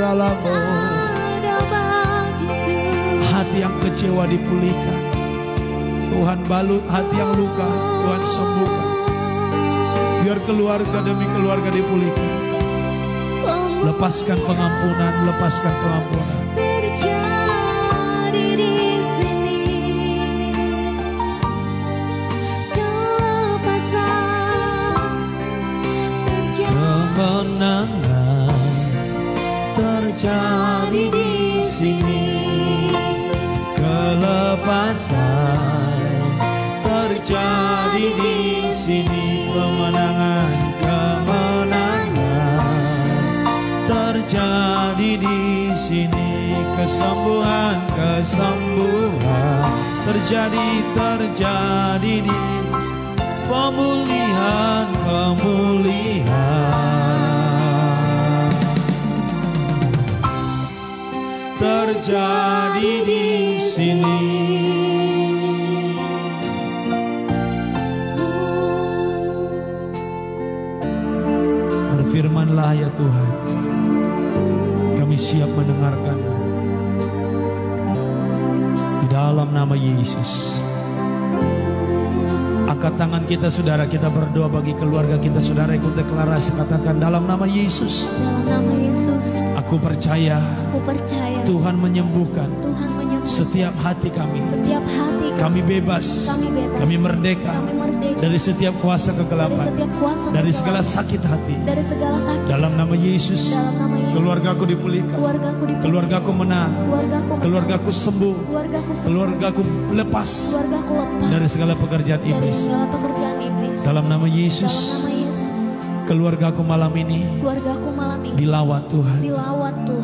dalam-mu. Hati yang kecewa dipulihkan. Tuhan balut hati yang luka, Tuhan sembuhkan. Biar keluarga demi keluarga dipulihkan. Lepaskan pengampunan, lepaskan pengampunan. Terjadi di sini kelepasan, kemenangan terjadi di sini. Kelepasan terjadi di sini. Kemenangan, kemenangan terjadi di sini. Kesembuhan, kesembuhan terjadi di sini. Pemulihan, pemulihan terjadi di sini. Berfirmanlah ya Tuhan, kami siap mendengarkan. Di dalam nama Yesus. Angkat tangan kita saudara, kita berdoa bagi keluarga kita saudara. Ikut deklarasi, katakan dalam nama Yesus. dalam nama Yesus. Aku percaya Tuhan menyembuhkan, setiap hati kami. Setiap hati Kami bebas, kami merdeka dari setiap kuasa kegelapan, dari segala sakit hati. Dalam nama Yesus, keluargaku dipulihkan, keluargaku menang, keluargaku sembuh, keluargaku lepas dari segala pekerjaan iblis. Dalam nama Yesus, keluargaku malam ini dilawat Tuhan.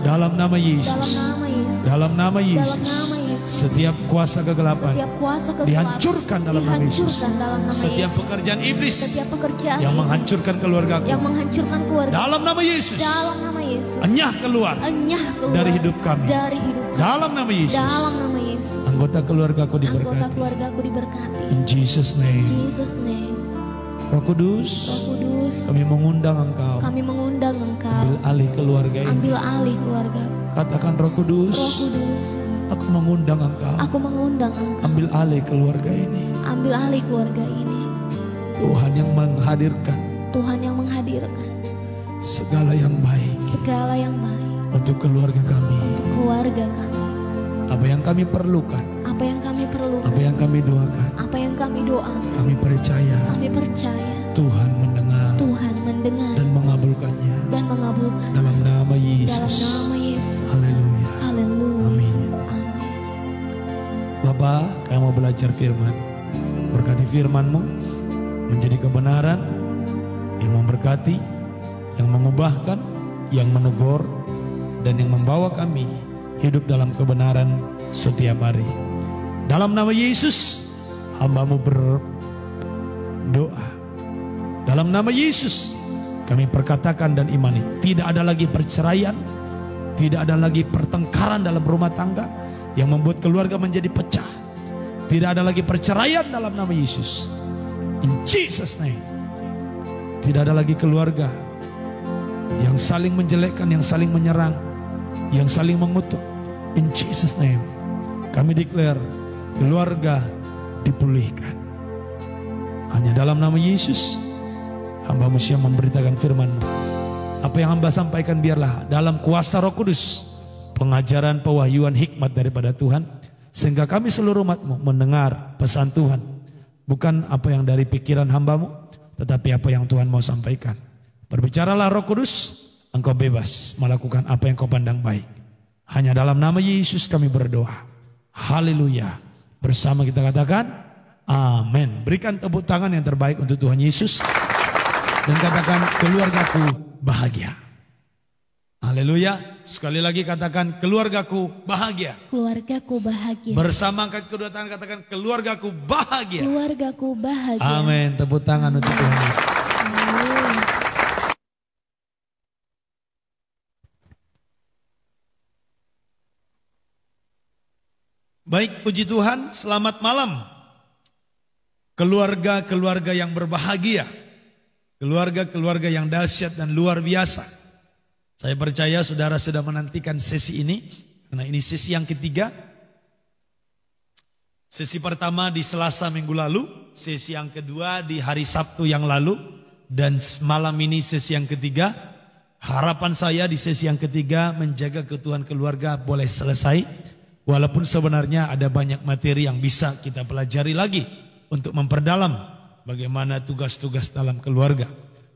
Dalam nama Yesus, dalam nama Yesus, setiap kuasa kegelapan dihancurkan dalam nama Yesus. Setiap pekerjaan iblis yang menghancurkan keluargaku, dalam nama Yesus, enyah keluar dari hidup kami. Dalam nama Yesus, anggota keluargaku diberkati. In Jesus name. Roh Kudus, kami mengundang Engkau. Ambil alih keluarga ini. Katakan Roh Kudus, aku mengundang Engkau. Ambil alih keluarga ini. Tuhan yang menghadirkan segala yang baik untuk keluarga kami. Apa yang kami perlukan, apa yang kami doakan, kami percaya Tuhan mendengar dan mengabulkannya. Dalam nama Yesus. Haleluya. Amin. Bapa, kami mau belajar firman. Berkati firman-Mu menjadi kebenaran yang memberkati, yang mengubahkan, yang menegur, dan yang membawa kami hidup dalam kebenaran setiap hari. Dalam nama Yesus, hamba-Mu berdoa. Dalam nama Yesus, kami perkatakan dan imani, tidak ada lagi perceraian, tidak ada lagi pertengkaran dalam rumah tangga yang membuat keluarga menjadi pecah. Tidak ada lagi perceraian dalam nama Yesus. In Jesus name. Tidak ada lagi keluarga yang saling menjelekkan, yang saling menyerang, yang saling mengutuk. In Jesus name, kami declare keluarga dipulihkan. Hanya dalam nama Yesus, hamba-Mu siap memberitakan firman-Mu. Apa yang hamba sampaikan biarlah dalam kuasa Roh Kudus, pengajaran, pewahyuan, hikmat daripada Tuhan, sehingga kami seluruh umat-Mu mendengar pesan Tuhan. Bukan apa yang dari pikiran hamba-Mu, tetapi apa yang Tuhan mau sampaikan. Berbicaralah Roh Kudus, Engkau bebas melakukan apa yang Kau pandang baik. Hanya dalam nama Yesus kami berdoa. Haleluya. Bersama kita katakan amin. Berikan tepuk tangan yang terbaik untuk Tuhan Yesus. Dan katakan keluargaku bahagia. Haleluya. Sekali lagi katakan keluargaku bahagia. Bersama angkat kedua tangan katakan keluargaku bahagia. Amin. Tepuk tangan untuk Tuhan Yesus. Baik, puji Tuhan, selamat malam. Keluarga-keluarga yang berbahagia. Keluarga-keluarga yang dahsyat dan luar biasa. Saya percaya saudara sudah menantikan sesi ini, karena ini sesi yang ketiga. Sesi pertama di Selasa minggu lalu, sesi yang kedua di hari Sabtu yang lalu, dan malam ini sesi yang ketiga. Harapan saya di sesi yang ketiga menjaga keutuhan keluarga boleh selesai. Walaupun sebenarnya ada banyak materi yang bisa kita pelajari lagi untuk memperdalam bagaimana tugas-tugas dalam keluarga.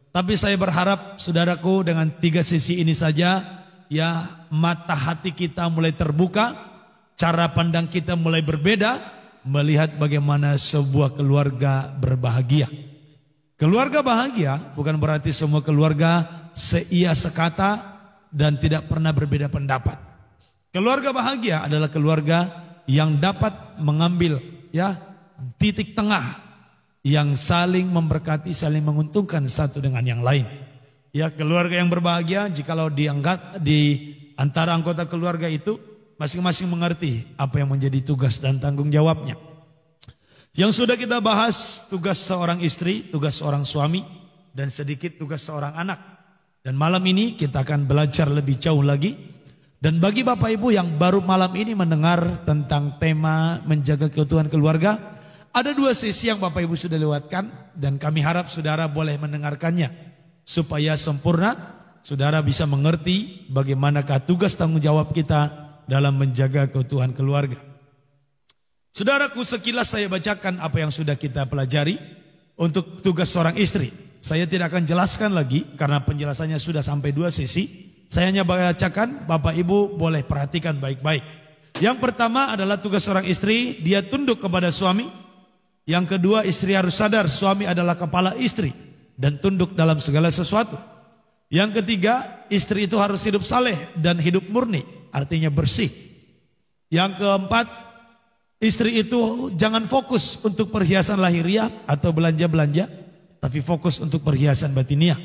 Tapi saya berharap saudaraku dengan 3 sesi ini saja ya mata hati kita mulai terbuka, cara pandang kita mulai berbeda, melihat bagaimana sebuah keluarga berbahagia. Keluarga bahagia bukan berarti semua keluarga seia sekata dan tidak pernah berbeda pendapat. Keluarga bahagia adalah keluarga yang dapat mengambil ya titik tengah yang saling memberkati, saling menguntungkan satu dengan yang lain. Ya, keluarga yang berbahagia jikalau diangkat di antara anggota keluarga itu masing-masing mengerti apa yang menjadi tugas dan tanggung jawabnya. Yang sudah kita bahas tugas seorang istri, tugas seorang suami, dan sedikit tugas seorang anak. Dan malam ini kita akan belajar lebih jauh lagi. Dan bagi Bapak Ibu yang baru malam ini mendengar tentang tema menjaga keutuhan keluarga, ada 2 sesi yang Bapak Ibu sudah lewatkan dan kami harap saudara boleh mendengarkannya supaya sempurna, saudara bisa mengerti bagaimanakah tugas tanggung jawab kita dalam menjaga keutuhan keluarga. Saudaraku, sekilas saya bacakan apa yang sudah kita pelajari untuk tugas seorang istri. Saya tidak akan jelaskan lagi karena penjelasannya sudah sampai 2 sesi. Saya hanya bacakan, Bapak Ibu boleh perhatikan baik-baik. Yang pertama adalah tugas seorang istri, dia tunduk kepada suami. Yang kedua, istri harus sadar suami adalah kepala istri dan tunduk dalam segala sesuatu. Yang ketiga, istri itu harus hidup saleh dan hidup murni, artinya bersih. Yang keempat, istri itu jangan fokus untuk perhiasan lahiriah atau belanja-belanja, tapi fokus untuk perhiasan batiniah.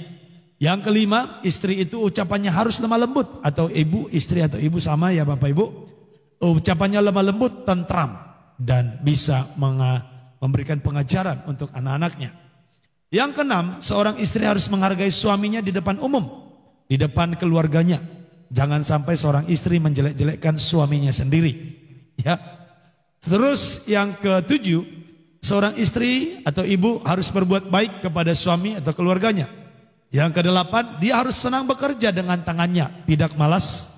Yang kelima, istri itu ucapannya harus lemah lembut, atau ibu, istri atau ibu sama ya Bapak Ibu. Ucapannya lemah lembut, tentram, dan bisa memberikan pengajaran untuk anak-anaknya. Yang keenam, seorang istri harus menghargai suaminya di depan umum, di depan keluarganya. Jangan sampai seorang istri menjelek-jelekkan suaminya sendiri. Ya. Terus yang ketujuh, seorang istri atau ibu harus berbuat baik kepada suami atau keluarganya. Yang kedelapan, dia harus senang bekerja dengan tangannya, tidak malas.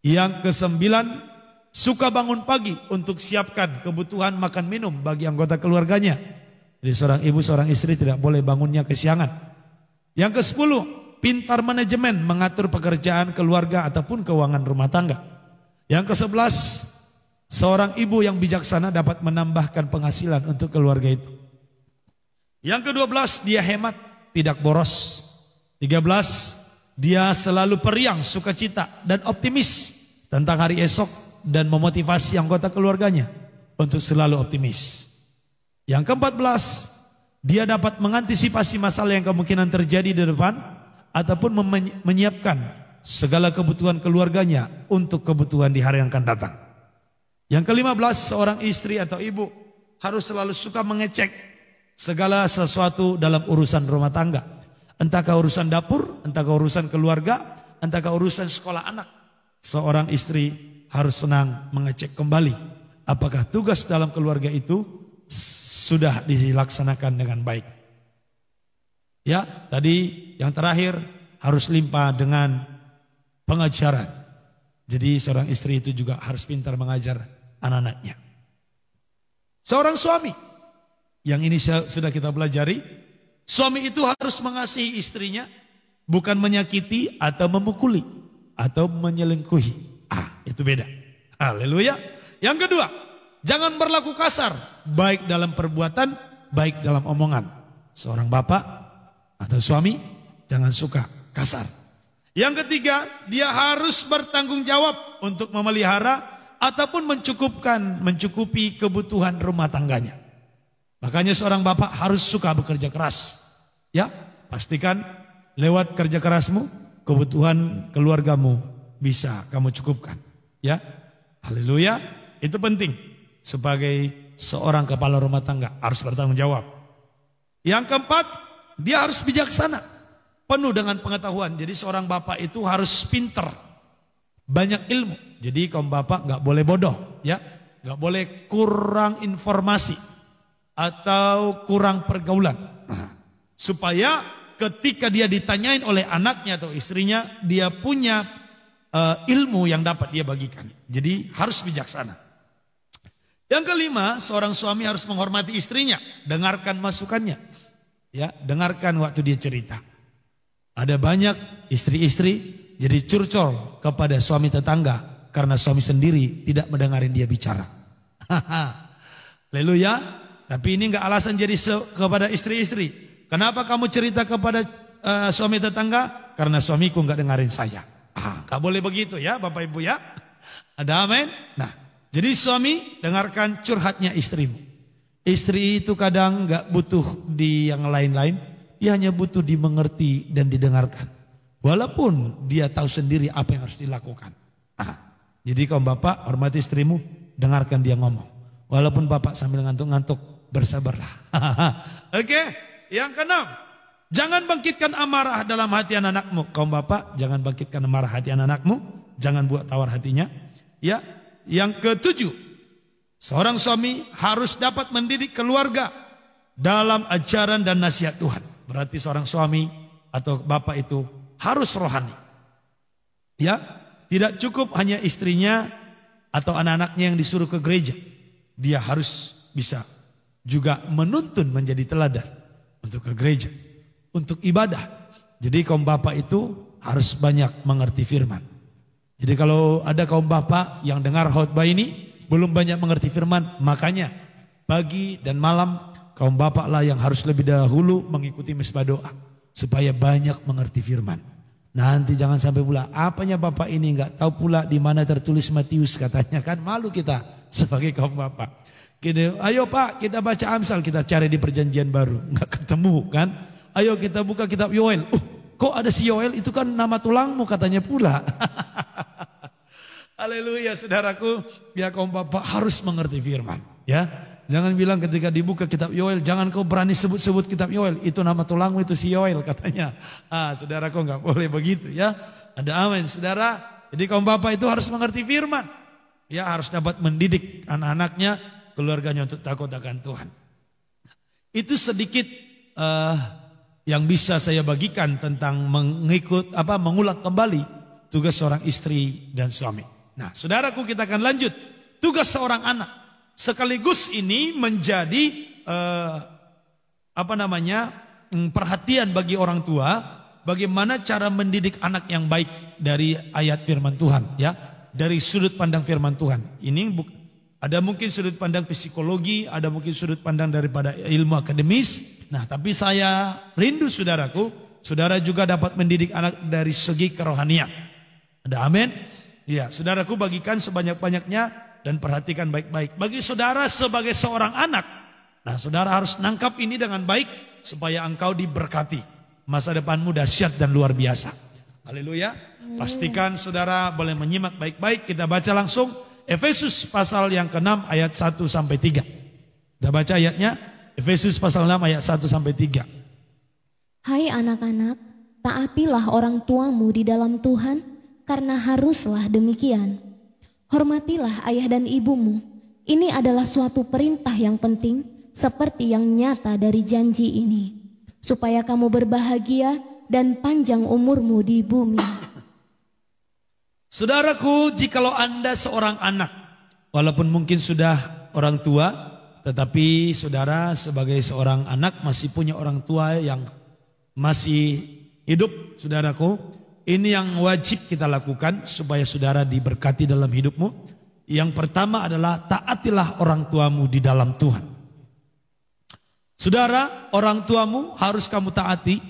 Yang kesembilan, suka bangun pagi untuk siapkan kebutuhan makan minum bagi anggota keluarganya. Jadi seorang ibu, seorang istri tidak boleh bangunnya kesiangan. Yang ke-10, pintar manajemen mengatur pekerjaan keluarga ataupun keuangan rumah tangga. Yang ke-11, seorang ibu yang bijaksana dapat menambahkan penghasilan untuk keluarga itu. Yang ke-12, dia hemat, tidak boros. 13, dia selalu periang, sukacita dan optimis tentang hari esok dan memotivasi anggota keluarganya untuk selalu optimis. Yang ke-14, dia dapat mengantisipasi masalah yang kemungkinan terjadi di depan ataupun menyiapkan segala kebutuhan keluarganya untuk kebutuhan di hari yang akan datang. Yang ke-15, seorang istri atau ibu harus selalu suka mengecek segala sesuatu dalam urusan rumah tangga. Entahkah urusan dapur, entahkah urusan keluarga, entahkah urusan sekolah anak. Seorang istri harus senang mengecek kembali apakah tugas dalam keluarga itu sudah dilaksanakan dengan baik. Ya, tadi yang terakhir harus limpah dengan pengajaran. Jadi seorang istri itu juga harus pintar mengajar anak-anaknya. Seorang suami, yang ini sudah kita pelajari, suami itu harus mengasihi istrinya, bukan menyakiti atau memukuli atau menyelingkuhi. Itu beda. Haleluya. Yang kedua, jangan berlaku kasar, baik dalam perbuatan, baik dalam omongan. Seorang bapak atau suami jangan suka kasar. Yang ketiga, dia harus bertanggung jawab untuk memelihara ataupun mencukupi kebutuhan rumah tangganya. Makanya seorang bapak harus suka bekerja keras. Ya, pastikan lewat kerja kerasmu, kebutuhan keluargamu bisa kamu cukupkan. Ya, haleluya, itu penting. Sebagai seorang kepala rumah tangga harus bertanggung jawab. Yang keempat, dia harus bijaksana. penuh dengan pengetahuan. Jadi seorang bapak itu harus pinter, banyak ilmu. Jadi kaum bapak nggak boleh bodoh, ya, nggak boleh kurang informasi atau kurang pergaulan. Supaya ketika dia ditanyain oleh anaknya atau istrinya, dia punya ilmu yang dapat dia bagikan. Jadi harus bijaksana. Yang kelima, seorang suami harus menghormati istrinya, dengarkan masukannya, ya, dengarkan waktu dia cerita. Ada banyak istri-istri jadi curcol kepada suami tetangga karena suami sendiri tidak mendengarin dia bicara. Haleluya. Tapi ini enggak alasan jadi kepada istri-istri. Kenapa kamu cerita kepada suami tetangga? Karena suamiku enggak dengarin saya. Enggak boleh begitu ya Bapak Ibu ya. Ada amin? Nah, jadi suami dengarkan curhatnya istrimu. Istri itu kadang enggak butuh di yang lain-lain. Dia hanya butuh dimengerti dan didengarkan. Walaupun dia tahu sendiri apa yang harus dilakukan. Jadi kaum bapak hormati istrimu, dengarkan dia ngomong. Walaupun bapak sambil ngantuk-ngantuk, bersabarlah. Oke, yang keenam, jangan bangkitkan amarah dalam hati anak-anakmu. Kaum bapak, jangan bangkitkan amarah hati anak-anakmu, jangan buat tawar hatinya. Ya, yang ketujuh, seorang suami harus dapat mendidik keluarga dalam ajaran dan nasihat Tuhan. Berarti seorang suami atau bapak itu harus rohani. Ya, tidak cukup hanya istrinya atau anak-anaknya yang disuruh ke gereja. Dia harus bisa juga menuntun menjadi teladan untuk ke gereja, untuk ibadah. Jadi kaum bapak itu harus banyak mengerti firman. Jadi kalau ada kaum bapak yang dengar khotbah ini belum banyak mengerti firman, makanya pagi dan malam kaum bapak lah yang harus lebih dahulu mengikuti mesbah doa supaya banyak mengerti firman. Nanti jangan sampai pula apanya bapak ini enggak tahu pula di mana tertulis Matius katanya, kan malu kita sebagai kaum bapak. Ayo Pak, kita baca Amsal, kita cari di perjanjian baru, enggak ketemu kan? Ayo kita buka kitab Yoel. Kok ada si Yoel, itu kan nama tulangmu katanya pula. Haleluya saudaraku, ya kaum bapak harus mengerti firman, ya. Jangan bilang ketika dibuka kitab Yoel, jangan kau berani sebut-sebut kitab Yoel, itu nama tulangmu itu si Yoel katanya. Saudaraku enggak boleh begitu ya. Ada amin saudara. Jadi kaum bapak itu harus mengerti firman. Ya, harus dapat mendidik anak-anaknya, keluarganya untuk takut akan Tuhan. Itu sedikit yang bisa saya bagikan tentang mengulang kembali tugas seorang istri dan suami. Nah, saudaraku, kita akan lanjut tugas seorang anak. Sekaligus ini menjadi perhatian bagi orang tua, bagaimana cara mendidik anak yang baik dari ayat firman Tuhan, ya, dari sudut pandang firman Tuhan. Ini ada mungkin sudut pandang psikologi, ada mungkin sudut pandang daripada ilmu akademis. Nah, tapi saya rindu saudaraku, saudara juga dapat mendidik anak dari segi kerohanian. Ada amin? Ya, saudaraku, bagikan sebanyak-banyaknya dan perhatikan baik-baik. Bagi saudara sebagai seorang anak, nah saudara harus nangkap ini dengan baik supaya engkau diberkati. Masa depanmu dahsyat dan luar biasa. Haleluya. Pastikan saudara boleh menyimak baik-baik. Kita baca langsung Efesus pasal yang ke-6 ayat 1 sampai 3. Kita baca ayatnya, Efesus pasal 6 ayat 1 sampai 3. Hai anak-anak, taatilah orang tuamu di dalam Tuhan, karena haruslah demikian. Hormatilah ayah dan ibumu. Ini adalah suatu perintah yang penting, seperti yang nyata dari janji ini, supaya kamu berbahagia dan panjang umurmu di bumi. Saudaraku, jikalau Anda seorang anak, walaupun mungkin sudah orang tua, tetapi saudara sebagai seorang anak masih punya orang tua yang masih hidup, saudaraku, ini yang wajib kita lakukan supaya saudara diberkati dalam hidupmu. Yang pertama adalah taatilah orang tuamu di dalam Tuhan. Saudara, orang tuamu harus kamu taati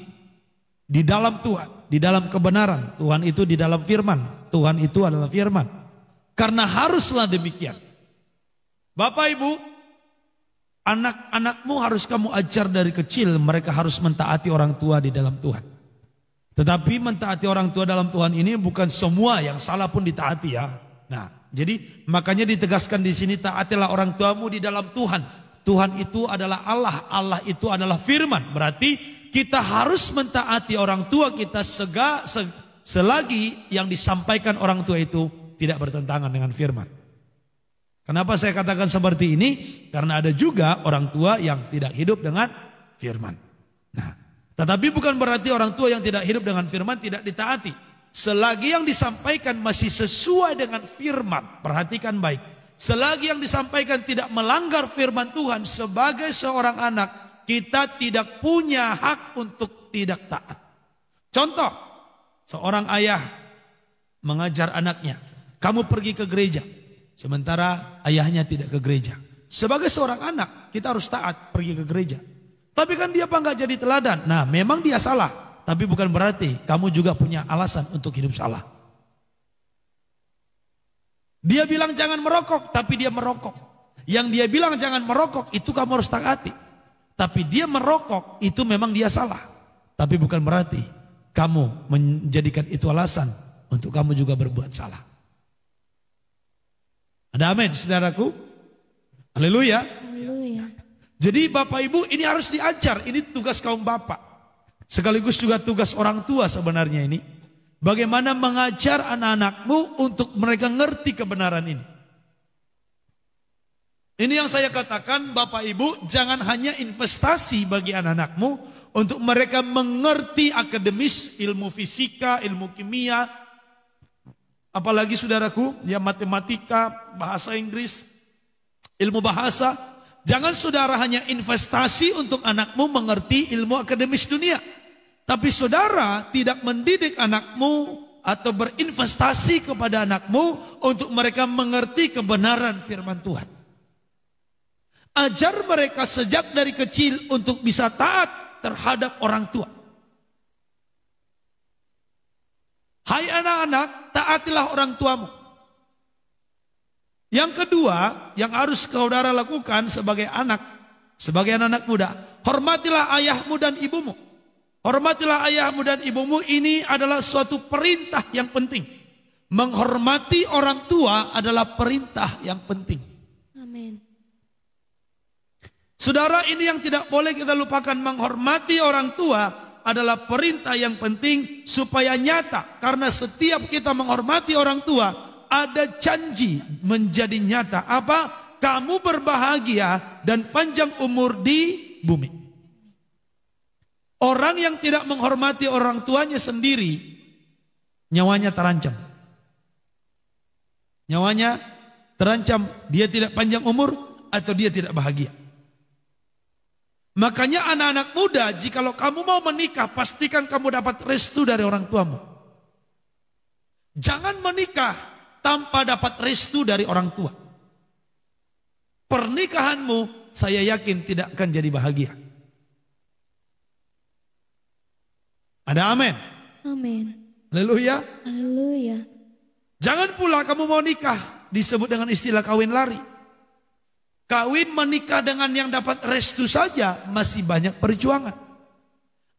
di dalam Tuhan, di dalam kebenaran. Tuhan itu di dalam firman. Tuhan itu adalah firman. Karena haruslah demikian. Bapak Ibu, anak-anakmu harus kamu ajar dari kecil, mereka harus mentaati orang tua di dalam Tuhan. Tetapi mentaati orang tua dalam Tuhan ini bukan semua yang salah pun ditaati ya. Nah, jadi makanya ditegaskan di sini, taatilah orang tuamu di dalam Tuhan. Tuhan itu adalah Allah, Allah itu adalah firman. Berarti kita harus mentaati orang tua kita selagi yang disampaikan orang tua itu tidak bertentangan dengan firman. Kenapa saya katakan seperti ini? Karena ada juga orang tua yang tidak hidup dengan firman. Nah, tetapi bukan berarti orang tua yang tidak hidup dengan firman tidak ditaati. Selagi yang disampaikan masih sesuai dengan firman, perhatikan baik. Selagi yang disampaikan tidak melanggar firman Tuhan, sebagai seorang anak, kita tidak punya hak untuk tidak taat. Contoh, seorang ayah mengajar anaknya, kamu pergi ke gereja. Sementara ayahnya tidak ke gereja. Sebagai seorang anak, kita harus taat pergi ke gereja. Tapi kan dia nggak jadi teladan. Nah, memang dia salah. Tapi bukan berarti kamu juga punya alasan untuk hidup salah. Dia bilang jangan merokok, tapi dia merokok. Yang dia bilang jangan merokok, itu kamu harus taati. Tapi dia merokok, itu memang dia salah. Tapi bukan berarti kamu menjadikan itu alasan untuk kamu juga berbuat salah. Ada amin, saudaraku? Haleluya. Haleluya. Jadi Bapak Ibu ini harus diajar. Ini tugas kaum bapak. Sekaligus juga tugas orang tua sebenarnya ini. Bagaimana mengajar anak-anakmu untuk mereka ngerti kebenaran ini. Ini yang saya katakan Bapak Ibu, jangan hanya investasi bagi anak-anakmu untuk mereka mengerti akademis, ilmu fisika, ilmu kimia, apalagi saudaraku, ya matematika, bahasa Inggris, ilmu bahasa. Jangan saudara hanya investasi untuk anakmu mengerti ilmu akademis dunia. Tapi saudara tidak mendidik anakmu atau berinvestasi kepada anakmu untuk mereka mengerti kebenaran firman Tuhan. Ajar mereka sejak dari kecil untuk bisa taat terhadap orang tua. Hai anak-anak, taatilah orang tuamu. Yang kedua, yang harus saudara lakukan sebagai anak muda, hormatilah ayahmu dan ibumu. Hormatilah ayahmu dan ibumu, ini adalah suatu perintah yang penting. Menghormati orang tua adalah perintah yang penting. Amin. Saudara, ini yang tidak boleh kita lupakan, menghormati orang tua adalah perintah yang penting supaya nyata. Karena setiap kita menghormati orang tua, ada janji menjadi nyata. Apa? Kamu berbahagia dan panjang umur di bumi. Orang yang tidak menghormati orang tuanya sendiri, nyawanya terancam. Nyawanya terancam, dia tidak panjang umur atau dia tidak bahagia. Makanya anak-anak muda, jikalau kamu mau menikah, pastikan kamu dapat restu dari orang tuamu. Jangan menikah tanpa dapat restu dari orang tua. Pernikahanmu, saya yakin tidak akan jadi bahagia. Ada amin? Amin. Haleluya. Haleluya. Jangan pula kamu mau nikah, disebut dengan istilah kawin lari. Kawin menikah dengan yang dapat restu saja masih banyak perjuangan.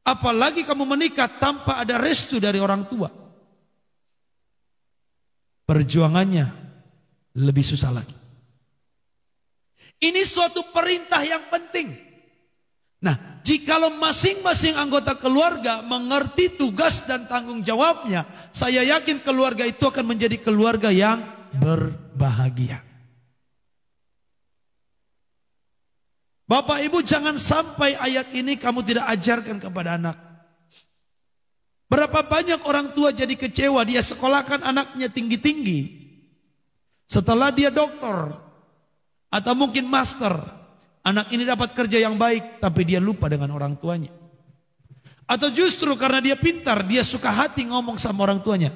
Apalagi kamu menikah tanpa ada restu dari orang tua. Perjuangannya lebih susah lagi. Ini suatu perintah yang penting. Nah, jikalau masing-masing anggota keluarga mengerti tugas dan tanggung jawabnya, saya yakin keluarga itu akan menjadi keluarga yang berbahagia. Bapak Ibu, jangan sampai ayat ini kamu tidak ajarkan kepada anak. Berapa banyak orang tua jadi kecewa, dia sekolahkan anaknya tinggi-tinggi. Setelah dia doktor atau mungkin master, anak ini dapat kerja yang baik, tapi dia lupa dengan orang tuanya. Atau justru karena dia pintar, dia suka hati ngomong sama orang tuanya.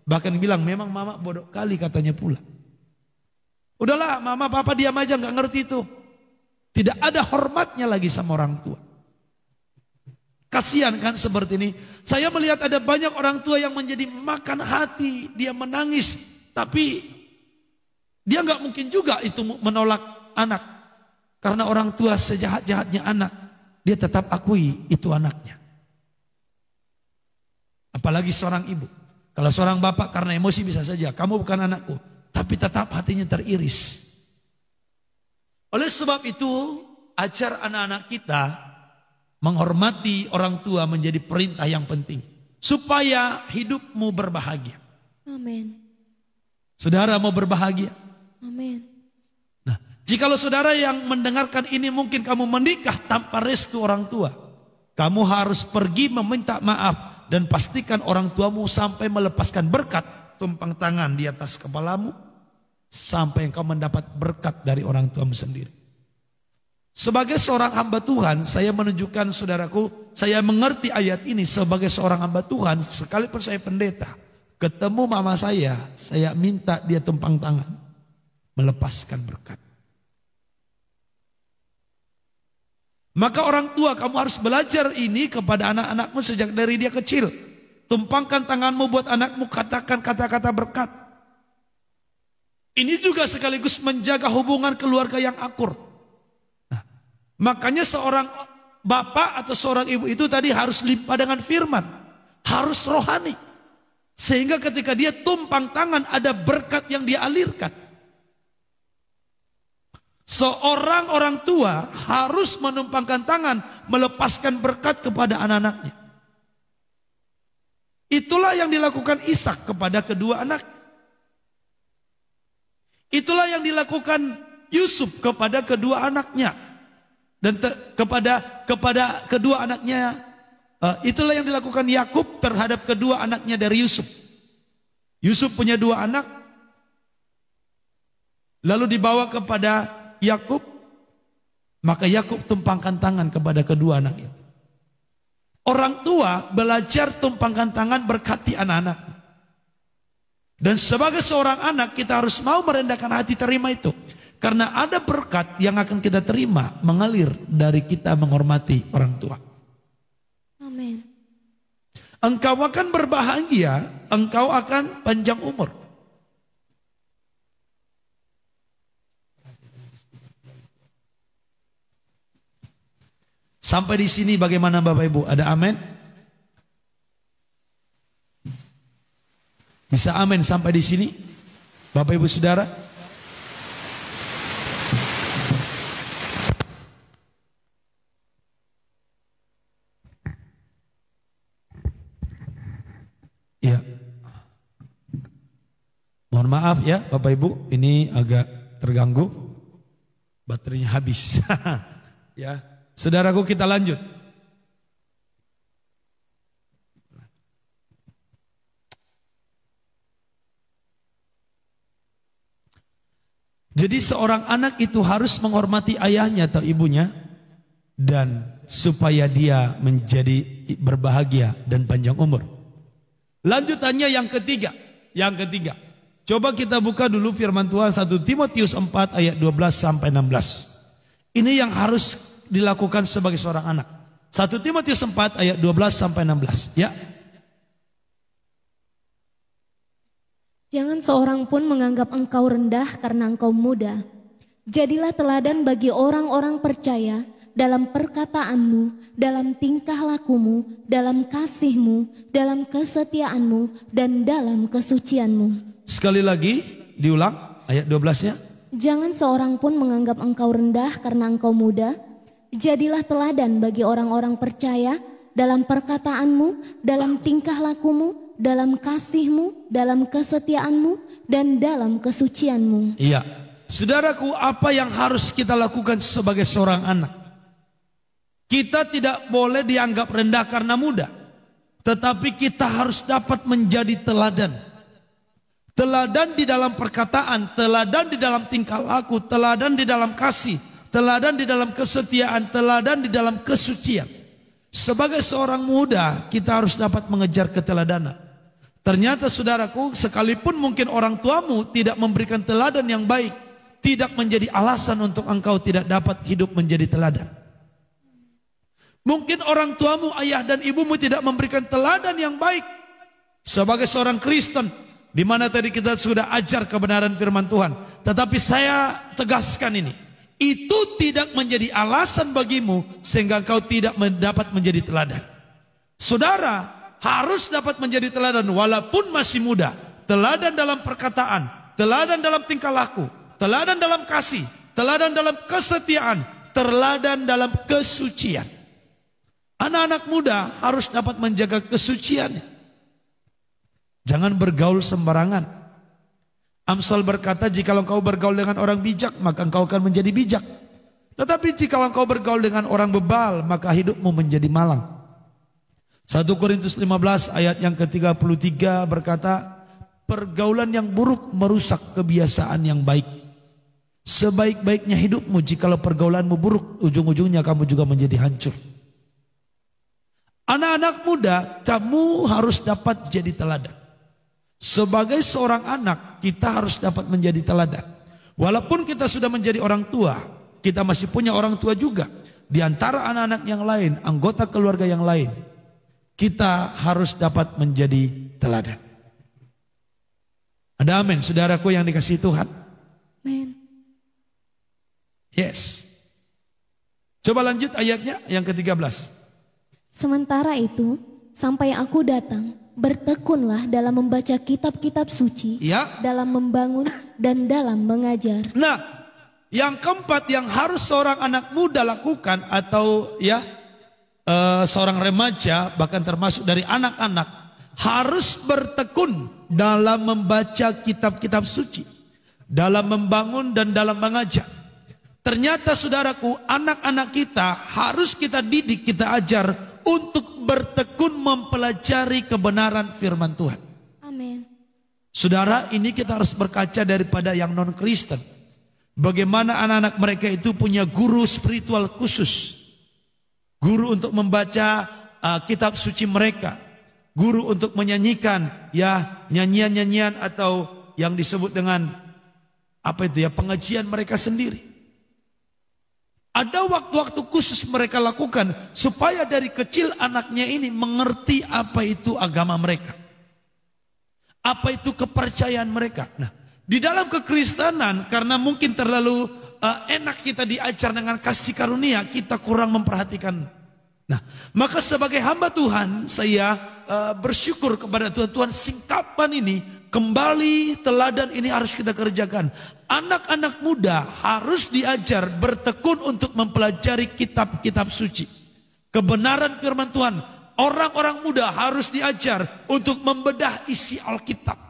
Bahkan bilang, memang mama bodoh kali katanya pula. Udahlah, mama papa diam aja, nggak ngerti itu. Tidak ada hormatnya lagi sama orang tua. Kasihan kan seperti ini. Saya melihat ada banyak orang tua yang menjadi makan hati. Dia menangis. Tapi dia nggak mungkin juga itu menolak anak. Karena orang tua sejahat-jahatnya anak, dia tetap akui itu anaknya. Apalagi seorang ibu. Kalau seorang bapak karena emosi bisa saja, kamu bukan anakku. Tapi tetap hatinya teriris. Oleh sebab itu, ajar anak-anak kita menghormati orang tua menjadi perintah yang penting. Supaya hidupmu berbahagia. Amin. Saudara mau berbahagia? Amin. Nah, jikalau saudara yang mendengarkan ini mungkin kamu menikah tanpa restu orang tua. Kamu harus pergi meminta maaf dan pastikan orang tuamu sampai melepaskan berkat tumpang tangan di atas kepalamu sampai engkau mendapat berkat dari orang tuamu sendiri. Sebagai seorang hamba Tuhan, saya menunjukkan saudaraku, saya mengerti ayat ini sebagai seorang hamba Tuhan, sekalipun saya pendeta, ketemu mama saya minta dia tumpang tangan, melepaskan berkat. Maka orang tua kamu harus belajar ini kepada anak-anakmu sejak dari dia kecil. Tumpangkan tanganmu buat anakmu, katakan kata-kata berkat. Ini juga sekaligus menjaga hubungan keluarga yang akur. Nah, makanya seorang bapak atau seorang ibu itu tadi harus limpah dengan firman. Harus rohani. Sehingga ketika dia tumpang tangan ada berkat yang dia alirkan. Seorang orang tua harus menumpangkan tangan, melepaskan berkat kepada anak-anaknya. Itulah yang dilakukan Ishak kepada kedua anak. Itulah yang dilakukan Yusuf kepada kedua anaknya. Dan kepada kedua anaknya, itulah yang dilakukan Yakub terhadap kedua anaknya dari Yusuf. Yusuf punya dua anak, lalu dibawa kepada Yakub, maka Yakub tumpangkan tangan kepada kedua anak itu. Orang tua belajar tumpangkan tangan berkati anak-anak. Dan sebagai seorang anak kita harus mau merendahkan hati terima itu. Karena ada berkat yang akan kita terima mengalir dari kita menghormati orang tua. Amin. Engkau akan berbahagia, engkau akan panjang umur. Sampai di sini bagaimana Bapak Ibu? Ada amin? Bisa amin sampai di sini? Bapak Ibu Saudara? Ya. Mohon maaf ya Bapak Ibu, ini agak terganggu. Baterainya habis. Ya. Saudaraku, kita lanjut. Jadi seorang anak itu harus menghormati ayahnya atau ibunya dan supaya dia menjadi berbahagia dan panjang umur. Lanjutannya yang ketiga. Coba kita buka dulu firman Tuhan 1 Timotius 4 ayat 12 sampai 16. Ini yang harus dilakukan sebagai seorang anak. 1 Timotius 4 ayat 12 sampai 16 ya. Jangan seorang pun menganggap engkau rendah karena engkau muda. Jadilah teladan bagi orang-orang percaya dalam perkataanmu, dalam tingkah lakumu, dalam kasihmu, dalam kesetiaanmu, dan dalam kesucianmu. Sekali lagi diulang ayat 12-nya. Jangan seorang pun menganggap engkau rendah karena engkau muda. Jadilah teladan bagi orang-orang percaya dalam perkataanmu, dalam tingkah lakumu, dalam kasihmu, dalam kesetiaanmu, dan dalam kesucianmu. Iya, saudaraku, apa yang harus kita lakukan sebagai seorang anak? Kita tidak boleh dianggap rendah karena muda, tetapi kita harus dapat menjadi teladan. Teladan di dalam perkataan, teladan di dalam tingkah laku, teladan di dalam kasih, teladan di dalam kesetiaan, teladan di dalam kesucian. Sebagai seorang muda, kita harus dapat mengejar keteladanan. Ternyata saudaraku, sekalipun mungkin orang tuamu tidak memberikan teladan yang baik, tidak menjadi alasan untuk engkau tidak dapat hidup menjadi teladan. Mungkin orang tuamu, ayah dan ibumu tidak memberikan teladan yang baik. Sebagai seorang Kristen, di mana tadi kita sudah ajar kebenaran firman Tuhan. Tetapi saya tegaskan ini. Itu tidak menjadi alasan bagimu sehingga engkau tidak dapat menjadi teladan. Saudara harus dapat menjadi teladan walaupun masih muda. Teladan dalam perkataan, teladan dalam tingkah laku, teladan dalam kasih, teladan dalam kesetiaan, teladan dalam kesucian. Anak-anak muda harus dapat menjaga kesuciannya. Jangan bergaul sembarangan. Amsal berkata, jika engkau bergaul dengan orang bijak, maka engkau akan menjadi bijak. Tetapi jika engkau bergaul dengan orang bebal, maka hidupmu menjadi malang. 1 Korintus 15 ayat yang ke-33 berkata, pergaulan yang buruk merusak kebiasaan yang baik. Sebaik-baiknya hidupmu, jikalau pergaulanmu buruk, ujung-ujungnya kamu juga menjadi hancur. Anak-anak muda, kamu harus dapat jadi teladan. Sebagai seorang anak, kita harus dapat menjadi teladan. Walaupun kita sudah menjadi orang tua, kita masih punya orang tua juga. Di antara anak-anak yang lain, anggota keluarga yang lain, kita harus dapat menjadi teladan. Ada amin, saudaraku yang dikasihi Tuhan. Amin. Yes. Coba lanjut ayatnya yang ke-13. Sementara itu, sampai aku datang, bertekunlah dalam membaca kitab-kitab suci, Ya. dalam membangun dan dalam mengajar. Nah, yang keempat yang harus seorang anak muda lakukan atau seorang remaja, bahkan termasuk dari anak-anak, harus bertekun dalam membaca kitab-kitab suci, dalam membangun dan dalam mengajar. Ternyata saudaraku, anak-anak kita harus kita didik, kita ajar untuk bertekun mempelajari kebenaran firman Tuhan. Amin. Saudara, ini kita harus berkaca daripada yang non-Kristen. Bagaimana anak-anak mereka itu punya guru spiritual khusus. Guru untuk membaca kitab suci mereka. Guru untuk menyanyikan nyanyian-nyanyian atau yang disebut dengan pengajian mereka sendiri. Ada waktu-waktu khusus mereka lakukan supaya dari kecil anaknya ini mengerti apa itu agama mereka. Apa itu kepercayaan mereka. Nah, di dalam kekristenan karena mungkin terlalu enak kita diajar dengan kasih karunia, kita kurang memperhatikan. Nah, maka sebagai hamba Tuhan saya bersyukur kepada Tuhan, singkapan ini kembali teladan ini harus kita kerjakan. Anak-anak muda harus diajar bertekun untuk mempelajari kitab-kitab suci. Kebenaran firman Tuhan. Orang-orang muda harus diajar untuk membedah isi Alkitab.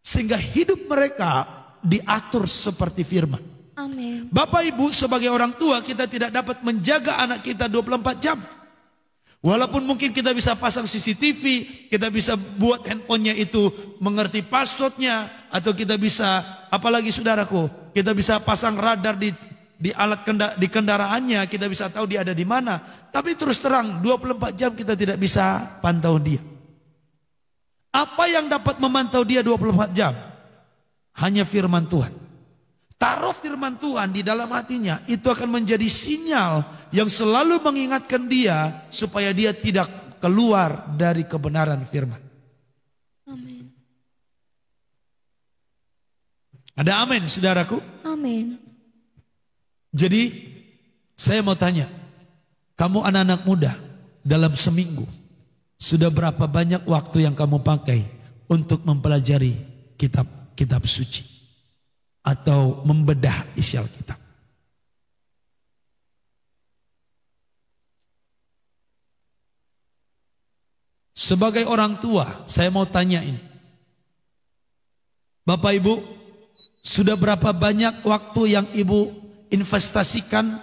Sehingga hidup mereka diatur seperti firman. Amin. Bapak Ibu sebagai orang tua kita tidak dapat menjaga anak kita 24 jam. Walaupun mungkin kita bisa pasang CCTV, kita bisa buat handphonenya itu mengerti passwordnya, atau kita bisa, apalagi saudaraku, kita bisa pasang radar di di kendaraannya, kita bisa tahu dia ada di mana. Tapi terus terang 24 jam kita tidak bisa pantau dia. Apa yang dapat memantau dia 24 jam? Hanya firman Tuhan. Taruh firman Tuhan di dalam hatinya, itu akan menjadi sinyal yang selalu mengingatkan dia supaya dia tidak keluar dari kebenaran firman. Amin. Ada amin, saudaraku? Amin. Jadi saya mau tanya, kamu anak-anak muda dalam seminggu sudah berapa banyak waktu yang kamu pakai untuk mempelajari kitab-kitab suci? Atau membedah isi Alkitab. Sebagai orang tua, saya mau tanya ini. Bapak Ibu, sudah berapa banyak waktu yang Ibu investasikan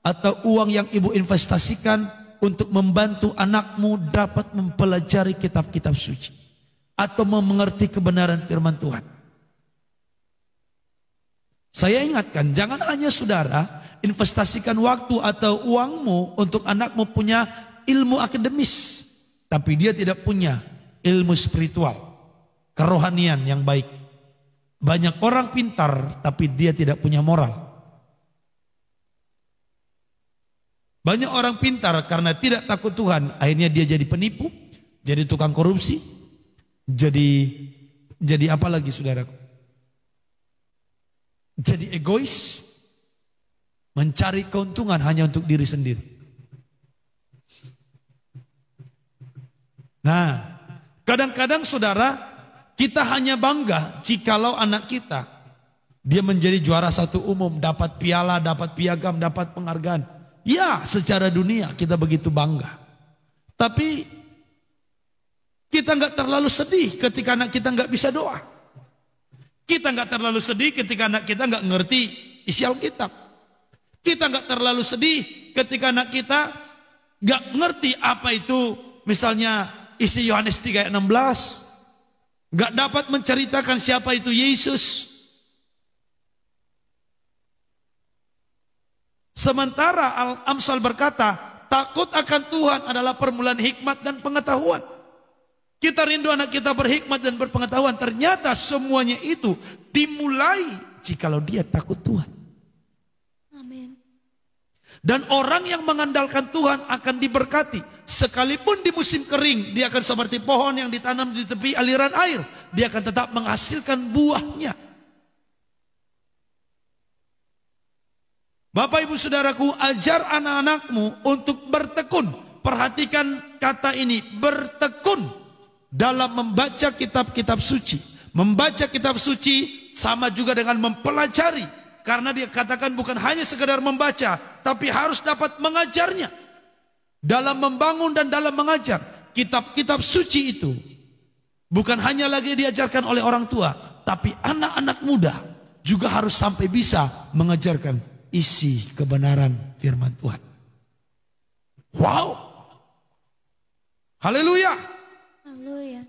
atau uang yang Ibu investasikan untuk membantu anakmu dapat mempelajari kitab-kitab suci atau mengerti kebenaran firman Tuhan? Saya ingatkan, jangan hanya saudara investasikan waktu atau uangmu untuk anakmu punya ilmu akademis, tapi dia tidak punya ilmu spiritual, kerohanian yang baik. Banyak orang pintar, tapi dia tidak punya moral. Banyak orang pintar karena tidak takut Tuhan, akhirnya dia jadi penipu, jadi tukang korupsi, jadi apa lagi saudaraku? Jadi egois, mencari keuntungan hanya untuk diri sendiri. Nah, kadang-kadang saudara, kita hanya bangga jikalau anak kita dia menjadi juara satu umum, dapat piala, dapat piagam, dapat penghargaan. Ya, secara dunia kita begitu bangga. Tapi kita nggak terlalu sedih ketika anak kita nggak bisa doa. Kita nggak terlalu sedih ketika anak kita nggak ngerti isi Alkitab. Kita nggak terlalu sedih ketika anak kita nggak ngerti apa itu misalnya isi Yohanes 3 ayat 16. Nggak dapat menceritakan siapa itu Yesus. Sementara Al-Amsal berkata, takut akan Tuhan adalah permulaan hikmat dan pengetahuan. Kita rindu anak kita berhikmat dan berpengetahuan. Ternyata semuanya itu dimulai jikalau dia takut Tuhan. Amin. Dan orang yang mengandalkan Tuhan akan diberkati. Sekalipun di musim kering, dia akan seperti pohon yang ditanam di tepi aliran air. Dia akan tetap menghasilkan buahnya. Bapak ibu saudaraku, ajar anak-anakmu untuk bertekun. Perhatikan kata ini, bertekun. Dalam membaca kitab-kitab suci. Membaca kitab suci sama juga dengan mempelajari. Karena dia katakan bukan hanya sekedar membaca, tapi harus dapat mengajarnya. Dalam membangun dan dalam mengajar. Kitab-kitab suci itu bukan hanya lagi diajarkan oleh orang tua, tapi anak-anak muda juga harus sampai bisa mengajarkan isi kebenaran firman Tuhan. Wow. Haleluya.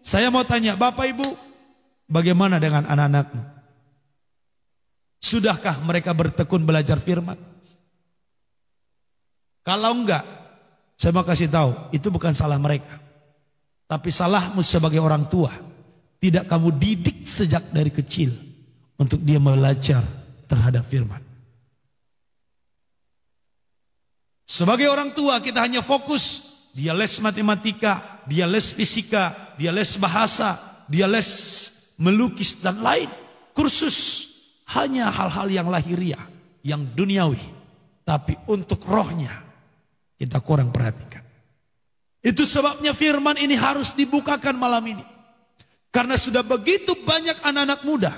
Saya mau tanya Bapak Ibu, bagaimana dengan anak-anakmu? Sudahkah mereka bertekun belajar firman? Kalau enggak, saya mau kasih tahu, itu bukan salah mereka. Tapi salahmu sebagai orang tua. Tidak kamu didik sejak dari kecil untuk dia belajar terhadap firman. Sebagai orang tua kita hanya fokus, dia les matematika, dia les fisika, dia les bahasa, dia les melukis dan lain. Kursus hanya hal-hal yang lahiriah, yang duniawi. Tapi untuk rohnya kita kurang perhatikan. Itu sebabnya firman ini harus dibukakan malam ini. Karena sudah begitu banyak anak-anak muda.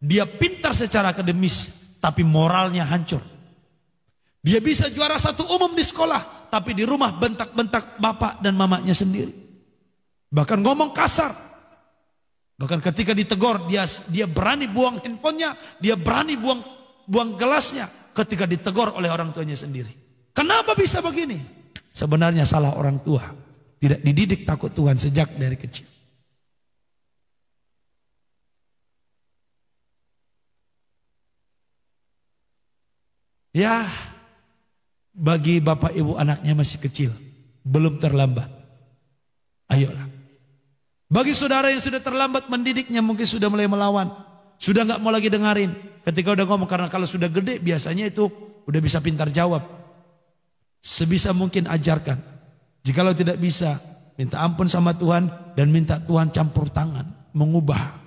Dia pintar secara akademis, tapi moralnya hancur. Dia bisa juara 1 umum di sekolah, tapi di rumah bentak-bentak bapak dan mamanya sendiri. Bahkan ngomong kasar. Bahkan ketika ditegur, dia berani buang handphonenya, dia berani buang gelasnya ketika ditegur oleh orang tuanya sendiri. Kenapa bisa begini? Sebenarnya salah orang tua. Tidak dididik takut Tuhan sejak dari kecil. Ya, bagi bapak ibu anaknya masih kecil, belum terlambat. Ayolah. Bagi saudara yang sudah terlambat mendidiknya, mungkin sudah mulai melawan. Sudah nggak mau lagi dengarin. Ketika udah ngomong, karena kalau sudah gede biasanya itu udah bisa pintar jawab. Sebisa mungkin ajarkan. Jikalau tidak bisa, minta ampun sama Tuhan dan minta Tuhan campur tangan mengubah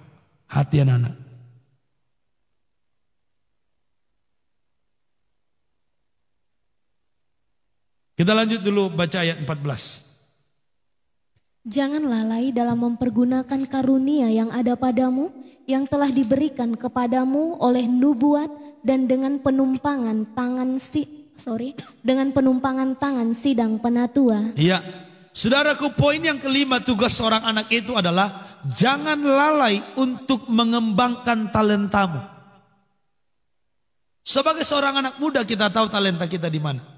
hati anak-anak. Kita lanjut dulu baca ayat 14. Jangan lalai dalam mempergunakan karunia yang ada padamu, yang telah diberikan kepadamu oleh nubuat dan dengan penumpangan tangan sidang penatua. Iya, saudaraku, poin yang kelima tugas seorang anak itu adalah jangan lalai untuk mengembangkan talentamu. Sebagai seorang anak muda kita tahu talenta kita di mana.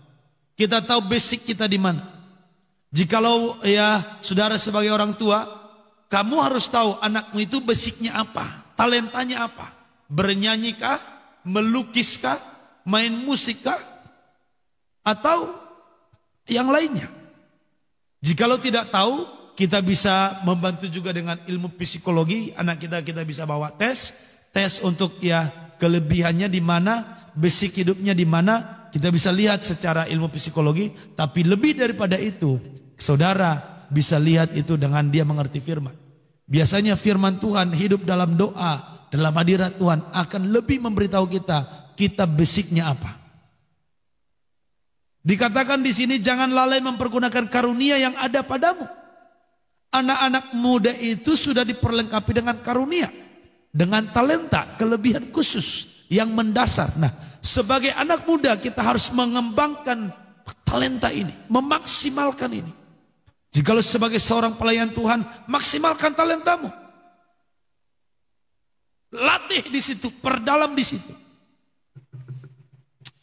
Kita tahu basic kita di mana. Jikalau ya saudara sebagai orang tua, kamu harus tahu anakmu itu basicnya apa, talentanya apa. Bernyanyi kah, melukis kah, main musik kah, atau yang lainnya. Jikalau tidak tahu, kita bisa membantu juga dengan ilmu psikologi. Anak kita bisa bawa tes untuk ya kelebihannya di mana, basic hidupnya di mana. Kita bisa lihat secara ilmu psikologi, tapi lebih daripada itu, saudara bisa lihat itu dengan dia mengerti firman. Biasanya firman Tuhan hidup dalam doa, dalam hadirat Tuhan akan lebih memberitahu kita basicnya apa. Dikatakan di sini jangan lalai mempergunakan karunia yang ada padamu. Anak-anak muda itu sudah diperlengkapi dengan karunia, dengan talenta, kelebihan khusus yang mendasar. Nah, sebagai anak muda kita harus mengembangkan talenta ini, memaksimalkan ini. Jikalau sebagai seorang pelayan Tuhan, maksimalkan talentamu. Latih di situ, perdalam di situ.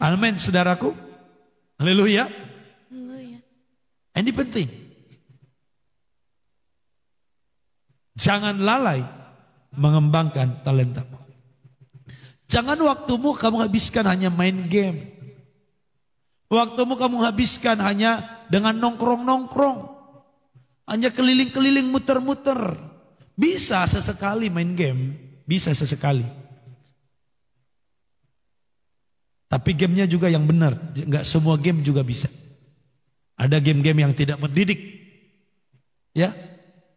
Amin, saudaraku. Haleluya. Ini penting. Jangan lalai mengembangkan talentamu. Jangan waktumu kamu habiskan hanya main game. Waktumu kamu habiskan hanya dengan nongkrong-nongkrong. Hanya keliling-keliling muter-muter. Bisa sesekali main game. Bisa sesekali. Tapi gamenya juga yang benar. Enggak semua game juga bisa. Ada game-game yang tidak mendidik. Ya.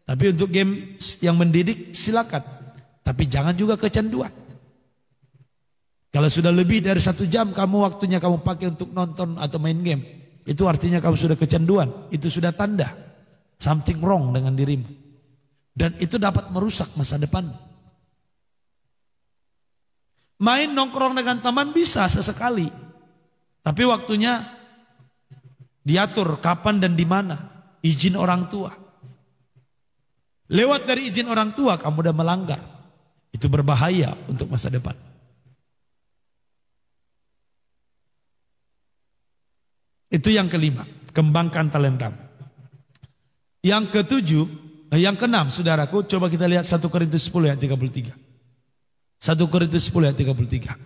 Tapi untuk game yang mendidik silakan. Tapi jangan juga kecanduan. Kalau sudah lebih dari 1 jam kamu waktunya kamu pakai untuk nonton atau main game. Itu artinya kamu sudah kecanduan. Itu sudah tanda. Something wrong dengan dirimu. Dan itu dapat merusak masa depan. Main nongkrong dengan teman bisa sesekali. Tapi waktunya diatur kapan dan di mana. Izin orang tua. Lewat dari izin orang tua kamu udah melanggar. Itu berbahaya untuk masa depan. Itu yang kelima. Kembangkan talentamu. Yang ketujuh, yang keenam saudaraku, coba kita lihat 1 Korintus 10 ayat 33. 1 Korintus 10 ayat 33.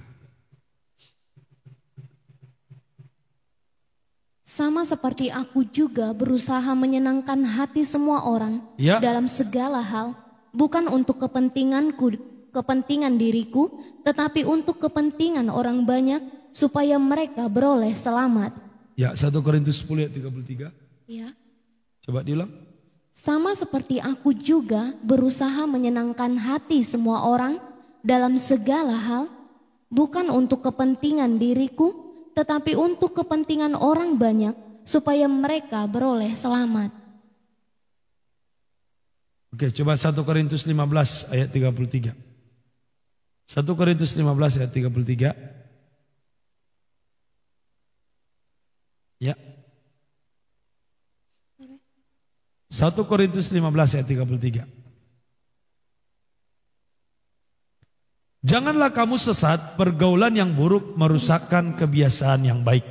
Sama seperti aku juga berusaha menyenangkan hati semua orang dalam segala hal, bukan untuk kepentingan diriku, tetapi untuk kepentingan orang banyak, supaya mereka beroleh selamat. Ya, 1 Korintus 10 ayat 33. Ya. Coba diulang. Sama seperti aku juga berusaha menyenangkan hati semua orang dalam segala hal, bukan untuk kepentingan diriku, tetapi untuk kepentingan orang banyak, supaya mereka beroleh selamat. Oke, coba 1 Korintus 15 ayat 33. 1 Korintus 15 ayat 33. Ya. 1 Korintus 15 ayat 33. Janganlah kamu sesat, pergaulan yang buruk merusakkan kebiasaan yang baik.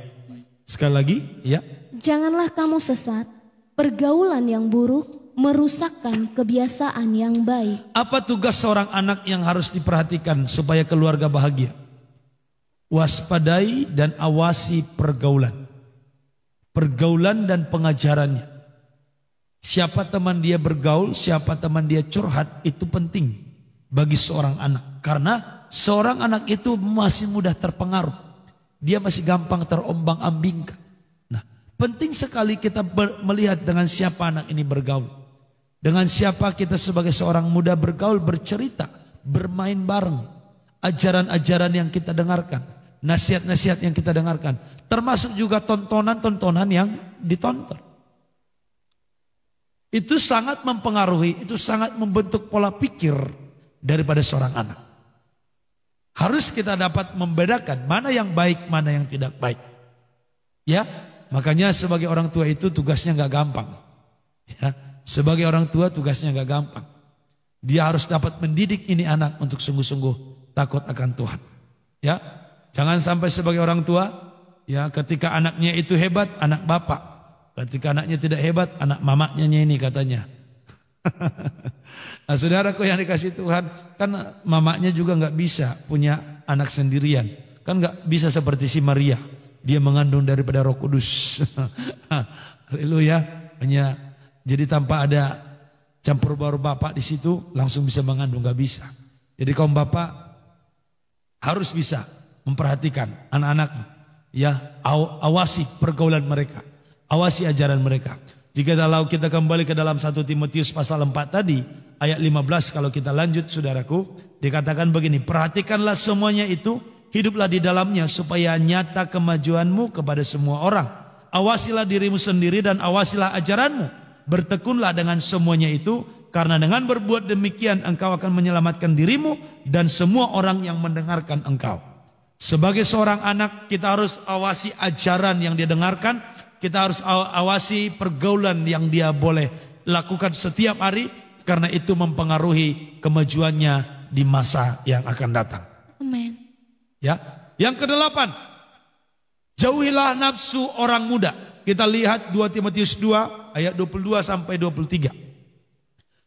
Sekali lagi, ya. Janganlah kamu sesat, pergaulan yang buruk merusakkan kebiasaan yang baik. Apa tugas seorang anak yang harus diperhatikan supaya keluarga bahagia? Waspadai dan awasi pergaulan. Pergaulan dan pengajarannya. Siapa teman dia bergaul, siapa teman dia curhat, itu penting bagi seorang anak. Karena seorang anak itu masih mudah terpengaruh. Dia masih gampang terombang-ambingkan. Nah, penting sekali kita melihat dengan siapa anak ini bergaul. Dengan siapa kita sebagai seorang muda bergaul, bercerita, bermain bareng. Ajaran-ajaran yang kita dengarkan, nasihat-nasihat yang kita dengarkan. Termasuk juga tontonan-tontonan yang ditonton. Itu sangat mempengaruhi, itu sangat membentuk pola pikir daripada seorang anak. Harus kita dapat membedakan mana yang baik, mana yang tidak baik. Ya, makanya sebagai orang tua itu tugasnya nggak gampang. Ya, sebagai orang tua tugasnya nggak gampang. Dia harus dapat mendidik ini anak untuk sungguh-sungguh takut akan Tuhan. Ya, jangan sampai sebagai orang tua, ya ketika anaknya itu hebat, anak bapak. Ketika anaknya tidak hebat, anak mamaknya ini katanya. Nah, saudaraku yang dikasih Tuhan, kan mamaknya juga nggak bisa punya anak sendirian. Kan nggak bisa seperti si Maria, dia mengandung daripada Roh Kudus. Haleluya. Hanya jadi tanpa ada campur baur bapak di situ langsung bisa mengandung, nggak bisa. Jadi kaum bapak harus bisa memperhatikan anak-anaknya, ya, awasi pergaulan mereka. Awasi ajaran mereka. Jika kita kembali ke dalam 1 Timotius pasal 4 tadi, ayat 15 kalau kita lanjut saudaraku, dikatakan begini, perhatikanlah semuanya itu, hiduplah di dalamnya supaya nyata kemajuanmu kepada semua orang. Awasilah dirimu sendiri dan awasilah ajaranmu. Bertekunlah dengan semuanya itu, karena dengan berbuat demikian engkau akan menyelamatkan dirimu dan semua orang yang mendengarkan engkau. Sebagai seorang anak kita harus awasi ajaran yang dia dengarkan. kita harus awasi pergaulan yang dia boleh lakukan setiap hari, karena itu mempengaruhi kemajuannya di masa yang akan datang. Amin. Ya. Yang kedelapan, jauhilah nafsu orang muda. Kita lihat 2 Timotius 2 ayat 22 sampai 23.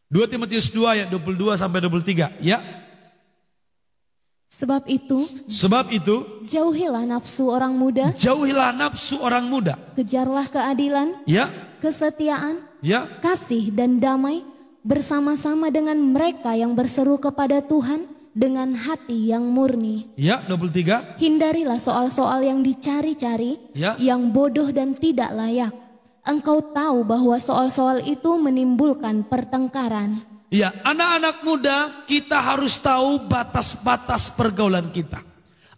2 Timotius 2 ayat 22 sampai 23, ya. Sebab itu, jauhilah nafsu orang muda. Jauhilah nafsu orang muda. Kejarlah keadilan, ya, kesetiaan, ya, kasih dan damai bersama-sama dengan mereka yang berseru kepada Tuhan dengan hati yang murni. Ya, 23. Hindarilah soal-soal yang dicari-cari, ya, yang bodoh dan tidak layak. Engkau tahu bahwa soal-soal itu menimbulkan pertengkaran. Ya, anak-anak muda, kita harus tahu batas-batas pergaulan kita.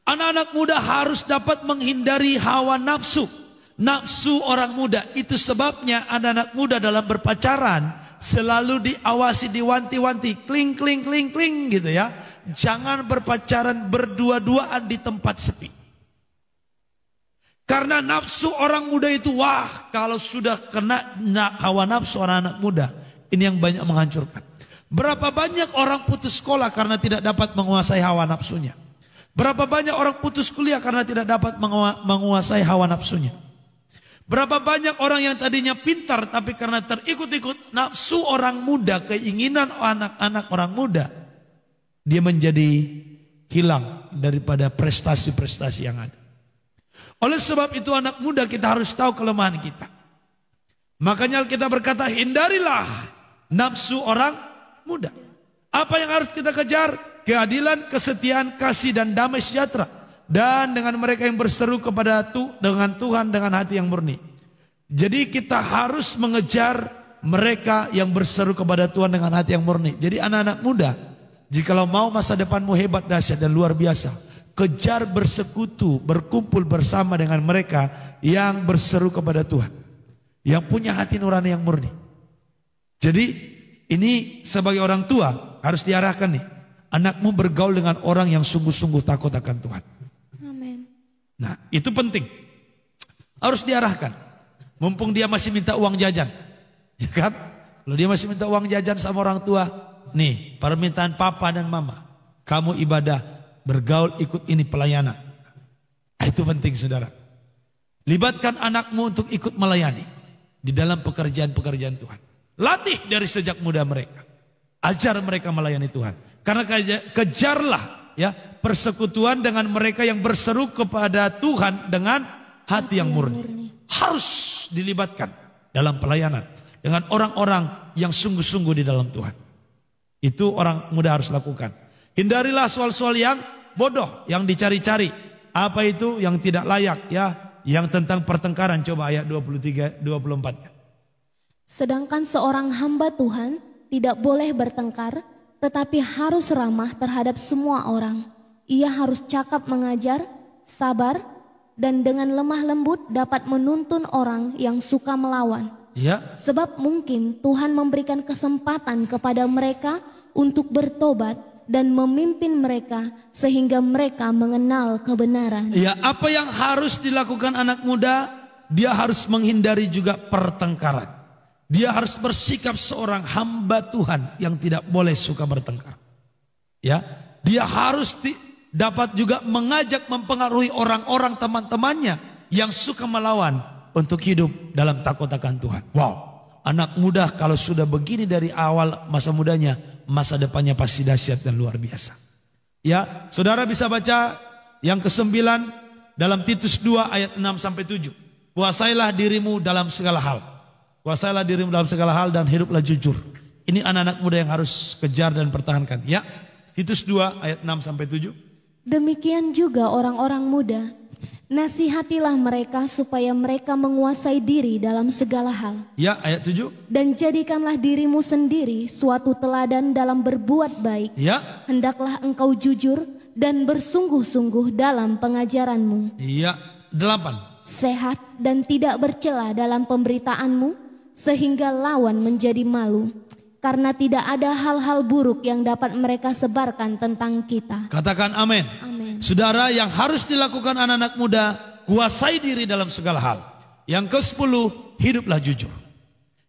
Anak-anak muda harus dapat menghindari hawa nafsu. Nafsu orang muda. Itu sebabnya anak-anak muda dalam berpacaran selalu diawasi, diwanti-wanti, kling, kling, kling, kling gitu ya. Jangan berpacaran berdua-duaan di tempat sepi. Karena nafsu orang muda itu, wah, kalau sudah kena hawa nafsu orang anak muda, ini yang banyak menghancurkan. Berapa banyak orang putus sekolah karena tidak dapat menguasai hawa nafsunya. Berapa banyak orang putus kuliah karena tidak dapat menguasai hawa nafsunya. Berapa banyak orang yang tadinya pintar tapi karena terikut-ikut nafsu orang muda, keinginan anak-anak orang muda, dia menjadi hilang daripada prestasi-prestasi yang ada. Oleh sebab itu anak muda kita harus tahu kelemahan kita. Makanya kita berkata, hindarilah nafsu orang muda. Apa yang harus kita kejar? Keadilan, kesetiaan, kasih dan damai sejahtera. Dan dengan mereka yang berseru kepada dengan Tuhan dengan hati yang murni. Jadi kita harus mengejar mereka yang berseru kepada Tuhan dengan hati yang murni. Jadi anak-anak muda, jikalau mau masa depanmu hebat, dahsyat dan luar biasa, kejar bersekutu, berkumpul bersama dengan mereka yang berseru kepada Tuhan, yang punya hati nurani yang murni. Jadi ini sebagai orang tua harus diarahkan nih. Anakmu bergaul dengan orang yang sungguh-sungguh takut akan Tuhan. Amin. Nah, itu penting. Harus diarahkan. Mumpung dia masih minta uang jajan. Ya kan? Kalau dia masih minta uang jajan sama orang tua, nih, permintaan papa dan mama. Kamu ibadah, bergaul, ikut ini pelayanan. Itu penting, saudara. Libatkan anakmu untuk ikut melayani di dalam pekerjaan-pekerjaan Tuhan. Latih dari sejak muda mereka. Ajar mereka melayani Tuhan. Karena kejarlah ya persekutuan dengan mereka yang berseru kepada Tuhan dengan hati yang murni. Harus dilibatkan dalam pelayanan dengan orang-orang yang sungguh-sungguh di dalam Tuhan. Itu orang muda harus lakukan. Hindarilah soal-soal yang bodoh, yang dicari-cari. Apa itu? Yang tidak layak ya, yang tentang pertengkaran. Coba ayat 23-24. Sedangkan seorang hamba Tuhan tidak boleh bertengkar, tetapi harus ramah terhadap semua orang. Ia harus cakap mengajar, sabar, dan dengan lemah lembut dapat menuntun orang yang suka melawan. Ya. Sebab mungkin Tuhan memberikan kesempatan kepada mereka untuk bertobat dan memimpin mereka sehingga mereka mengenal kebenaran. Ya, apa yang harus dilakukan anak muda? Dia harus menghindari juga pertengkaran. Dia harus bersikap seorang hamba Tuhan yang tidak boleh suka bertengkar. Ya, dia harus dapat juga mengajak, mempengaruhi orang-orang teman-temannya yang suka melawan untuk hidup dalam takut akan Tuhan. Wow, anak muda kalau sudah begini dari awal masa mudanya, masa depannya pasti dahsyat dan luar biasa. Ya, saudara bisa baca yang ke-9 dalam Titus 2 ayat 6 sampai 7. Kuasailah dirimu dalam segala hal. Kuasailah dirimu dalam segala hal dan hiduplah jujur. Ini anak-anak muda yang harus kejar dan pertahankan. Ya, Titus 2 ayat 6 sampai 7. Demikian juga orang-orang muda. Nasihatilah mereka supaya mereka menguasai diri dalam segala hal. Ya, ayat 7. Dan jadikanlah dirimu sendiri suatu teladan dalam berbuat baik. Ya. Hendaklah engkau jujur dan bersungguh-sungguh dalam pengajaranmu. Ya, 8. Sehat dan tidak bercela dalam pemberitaanmu, sehingga lawan menjadi malu, karena tidak ada hal-hal buruk yang dapat mereka sebarkan tentang kita. Katakan amin. Amin. Saudara, yang harus dilakukan anak-anak muda, kuasai diri dalam segala hal. Yang ke-10, hiduplah jujur.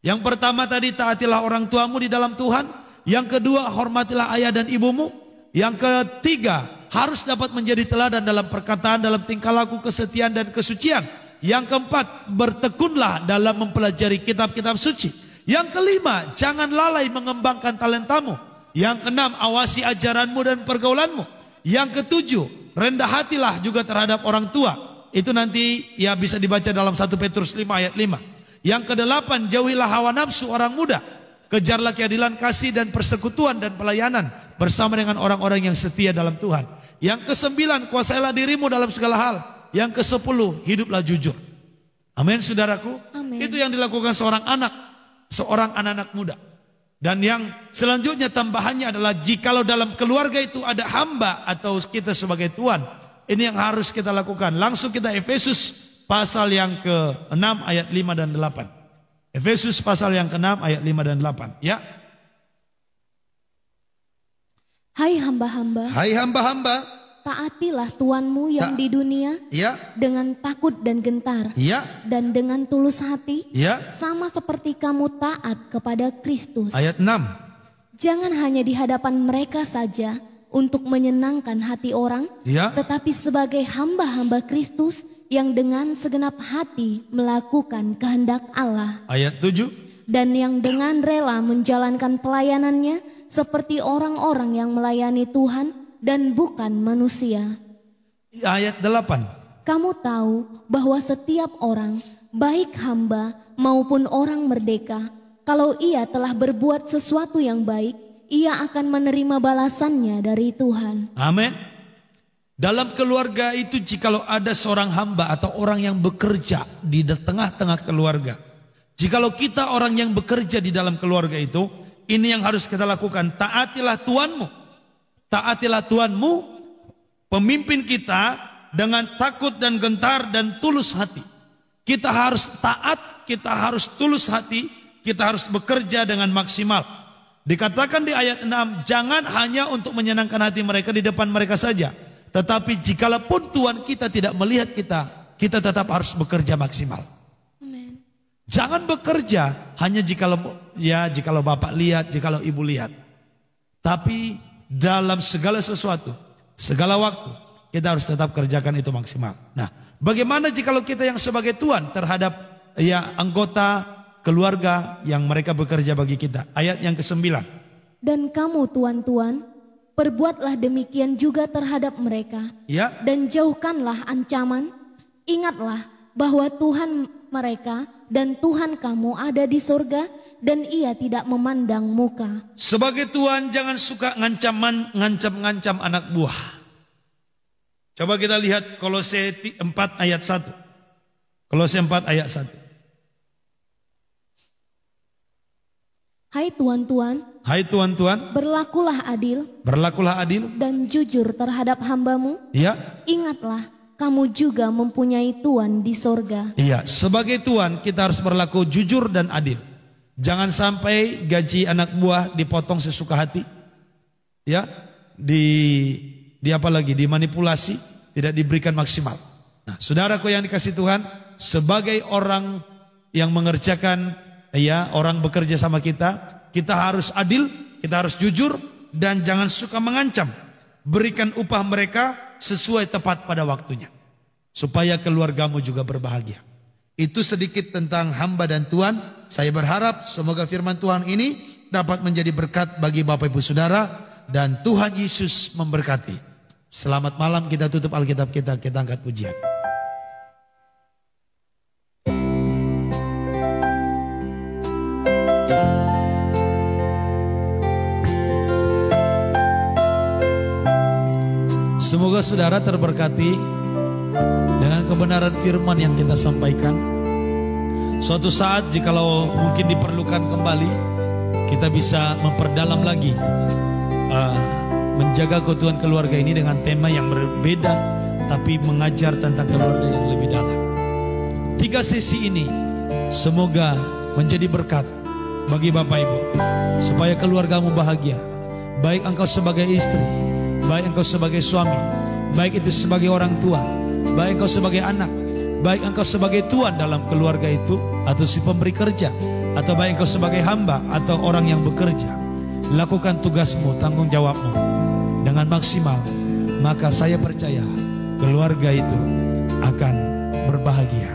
Yang pertama tadi, taatilah orang tuamu di dalam Tuhan. Yang kedua, hormatilah ayah dan ibumu. Yang ketiga, harus dapat menjadi teladan dalam perkataan, dalam tingkah laku, kesetiaan dan kesucian. Yang keempat, bertekunlah dalam mempelajari kitab-kitab suci. Yang kelima, jangan lalai mengembangkan talentamu. Yang keenam, awasi ajaranmu dan pergaulanmu. Yang ketujuh, rendah hatilah juga terhadap orang tua. Itu nanti ya bisa dibaca dalam 1 Petrus 5 ayat 5. Yang kedelapan, jauhilah hawa nafsu orang muda. Kejarlah keadilan, kasih dan persekutuan dan pelayanan bersama dengan orang-orang yang setia dalam Tuhan. Yang ke-9, kuasailah dirimu dalam segala hal. Yang ke-10, hiduplah jujur. Amin, saudaraku. Amin. Itu yang dilakukan seorang anak muda. Dan yang selanjutnya tambahannya adalah jikalau dalam keluarga itu ada hamba atau kita sebagai tuan, ini yang harus kita lakukan. Langsung kita Efesus pasal yang ke-6 ayat 5 dan 8. Efesus pasal yang ke-6 ayat 5 dan 8. Ya. Hai hamba-hamba, taatilah Tuanmu yang di dunia dengan takut dan gentar dan dengan tulus hati, sama seperti kamu taat kepada Kristus. Ayat 6. Jangan hanya di hadapan mereka saja untuk menyenangkan hati orang, tetapi sebagai hamba-hamba Kristus yang dengan segenap hati melakukan kehendak Allah. Ayat 7. Dan yang dengan rela menjalankan pelayanannya seperti orang-orang yang melayani Tuhan dan bukan manusia. Ayat 8. Kamu tahu bahwa setiap orang, baik hamba maupun orang merdeka, kalau ia telah berbuat sesuatu yang baik, ia akan menerima balasannya dari Tuhan. Amin. Dalam keluarga itu jikalau ada seorang hamba atau orang yang bekerja di tengah-tengah keluarga, jikalau kita orang yang bekerja di dalam keluarga itu, ini yang harus kita lakukan. Taatilah Tuanmu. Taatilah Tuanmu, pemimpin kita, dengan takut dan gentar dan tulus hati. Kita harus taat, kita harus tulus hati, kita harus bekerja dengan maksimal. Dikatakan di ayat 6, jangan hanya untuk menyenangkan hati mereka di depan mereka saja. Tetapi jikalaupun Tuhan kita tidak melihat kita, kita tetap harus bekerja maksimal. Amen. Jangan bekerja hanya jikalau Bapak lihat, jikalau Ibu lihat. Tapi dalam segala sesuatu, segala waktu, kita harus tetap kerjakan itu maksimal. Nah, bagaimana jikalau kita yang sebagai tuan terhadap anggota keluarga yang mereka bekerja bagi kita? Ayat yang ke-9. Dan kamu tuan-tuan, perbuatlah demikian juga terhadap mereka, dan jauhkanlah ancaman. Ingatlah bahwa Tuhan mereka dan Tuhan kamu ada di surga, dan ia tidak memandang muka. Sebagai tuan jangan suka ngancam anak buah. Coba kita lihat Kolose 4 ayat 1. Kolose 4 ayat 1. Hai tuan-tuan, berlakulah adil dan jujur terhadap hambamu. Ingatlah, kamu juga mempunyai tuan di sorga. Sebagai tuan kita harus berlaku jujur dan adil. Jangan sampai gaji anak buah dipotong sesuka hati. Dimanipulasi, tidak diberikan maksimal. Nah, saudaraku yang dikasih Tuhan, sebagai orang yang mengerjakan orang bekerja sama kita, kita harus adil, kita harus jujur, dan jangan suka mengancam. Berikan upah mereka sesuai tepat pada waktunya, supaya keluargamu juga berbahagia. Itu sedikit tentang hamba dan tuan. Saya berharap semoga firman Tuhan ini dapat menjadi berkat bagi Bapak Ibu Saudara, dan Tuhan Yesus memberkati. Selamat malam, kita tutup Alkitab kita angkat pujian. Semoga saudara terberkati dengan kebenaran firman yang kita sampaikan. Suatu saat jikalau mungkin diperlukan kembali, kita bisa memperdalam lagi, menjaga keutuhan keluarga ini dengan tema yang berbeda, tapi mengajar tentang keluarga yang lebih dalam. 3 sesi ini semoga menjadi berkat bagi Bapak Ibu, supaya keluargamu bahagia. Baik engkau sebagai istri, baik engkau sebagai suami, baik itu sebagai orang tua, baik engkau sebagai anak, baik engkau sebagai tuan dalam keluarga itu, atau si pemberi kerja, atau baik engkau sebagai hamba atau orang yang bekerja, lakukan tugasmu, tanggung jawabmu dengan maksimal. Maka saya percaya keluarga itu akan berbahagia.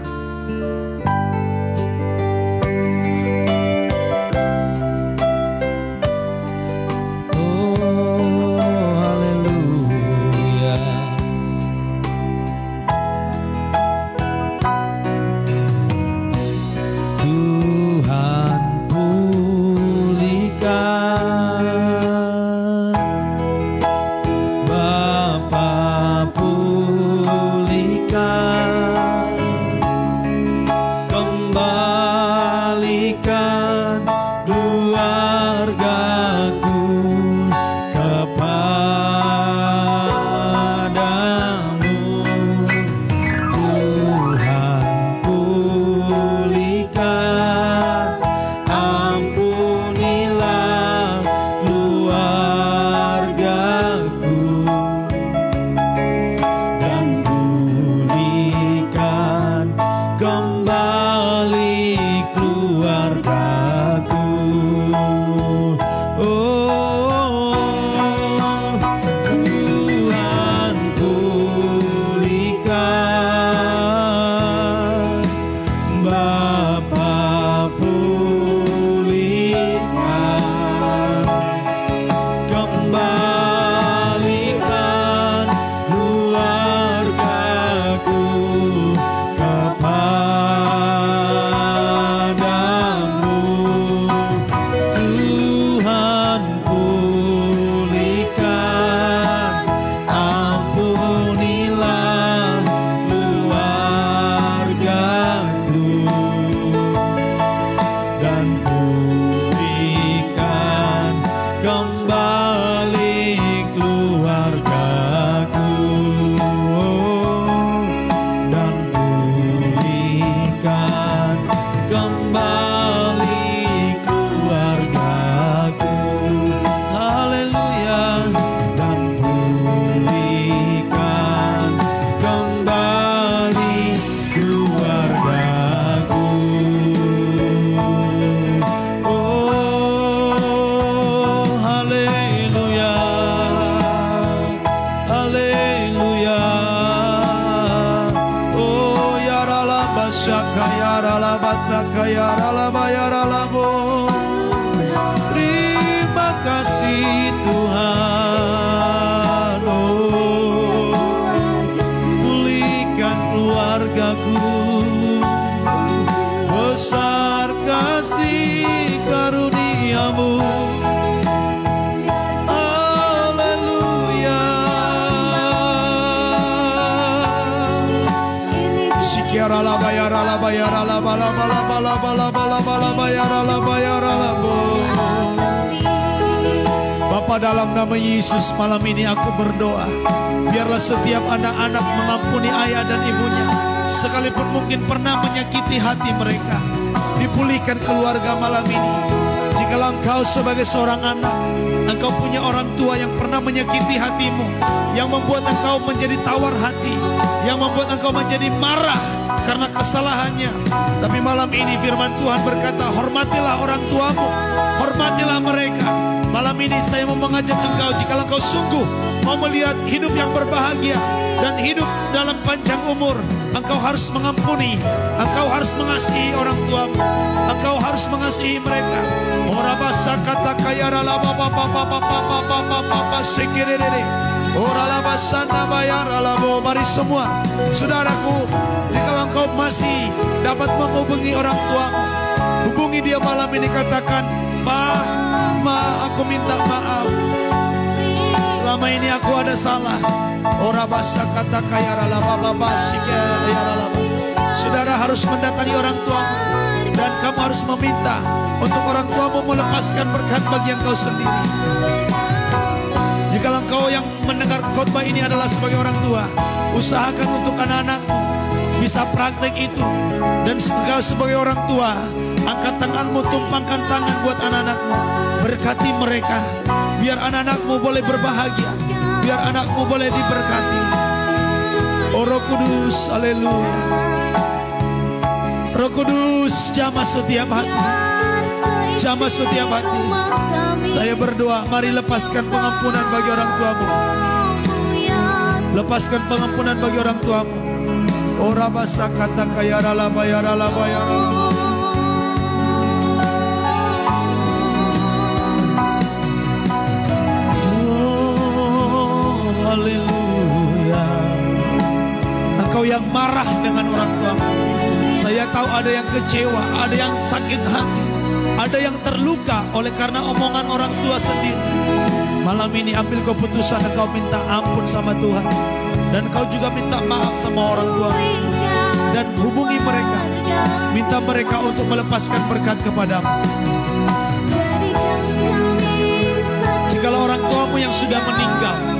Terima kasih Tuhan, pulihkan keluargaku, besar kasih karuniamu. Haleluya. Sikiara la bayara la bayara la bala bala bala bala bala bala bayara la bayara la bo. Bapa, dalam nama Yesus malam ini aku berdoa, biarlah setiap anak-anak mengampuni ayah dan ibunya, sekalipun mungkin pernah menyakiti hati mereka. Dipulihkan keluarga malam ini. Jikalau engkau sebagai seorang anak, engkau punya orang tua yang pernah menyakiti hatimu, yang membuat engkau menjadi tawar hati, yang membuat engkau menjadi marah karena kesalahannya. Tapi malam ini firman Tuhan berkata, hormatilah orang tuamu, hormatilah mereka. Malam ini saya mau mengajak engkau, jika engkau sungguh mau melihat hidup yang berbahagia dan hidup dalam panjang umur, engkau harus mengampuni, engkau harus mengasihi orang tuamu, engkau harus mengasihi mereka. Ora basa kata kaya rala bapa bapa bapa bapa bapa sekirere. Ora la basana bayar alabo. Mari semua saudaraku, jika engkau masih dapat menghubungi orang tuamu, hubungi dia malam ini, katakan, Ma, aku minta maaf. Selama ini aku ada salah. Ora basa kata kaya rala baba basik ya rala. Saudara harus mendatangi orang tuamu, dan kamu harus meminta untuk orang tuamu melepaskan berkat bagi engkau sendiri. Jika engkau yang mendengar khotbah ini adalah sebagai orang tua, usahakan untuk anak-anakmu bisa praktek itu. Dan engkau sebagai orang tua, angkat tanganmu, tumpangkan tangan buat anak-anakmu, berkati mereka, biar anak-anakmu boleh berbahagia, biar anakmu boleh diberkati. Oh Roh Kudus, haleluya. Roh Kudus, jamah setiap hati. Jamah setiap hati. Saya berdoa, mari lepaskan pengampunan bagi orang tuamu. Lepaskan pengampunan bagi orang tuamu. Oh rabasa kata kaya rala bayara la bayara. Oh haleluya. Engkau yang marah dengan orang tuamu. Saya tahu ada yang kecewa, ada yang sakit hati, ada yang terluka oleh karena omongan orang tua sendiri. Malam ini ambil keputusan, engkau minta ampun sama Tuhan. Dan engkau juga minta maaf sama orang tua. Dan hubungi mereka. Minta mereka untuk melepaskan berkat kepadamu. Jikalau orang tuamu yang sudah meninggal,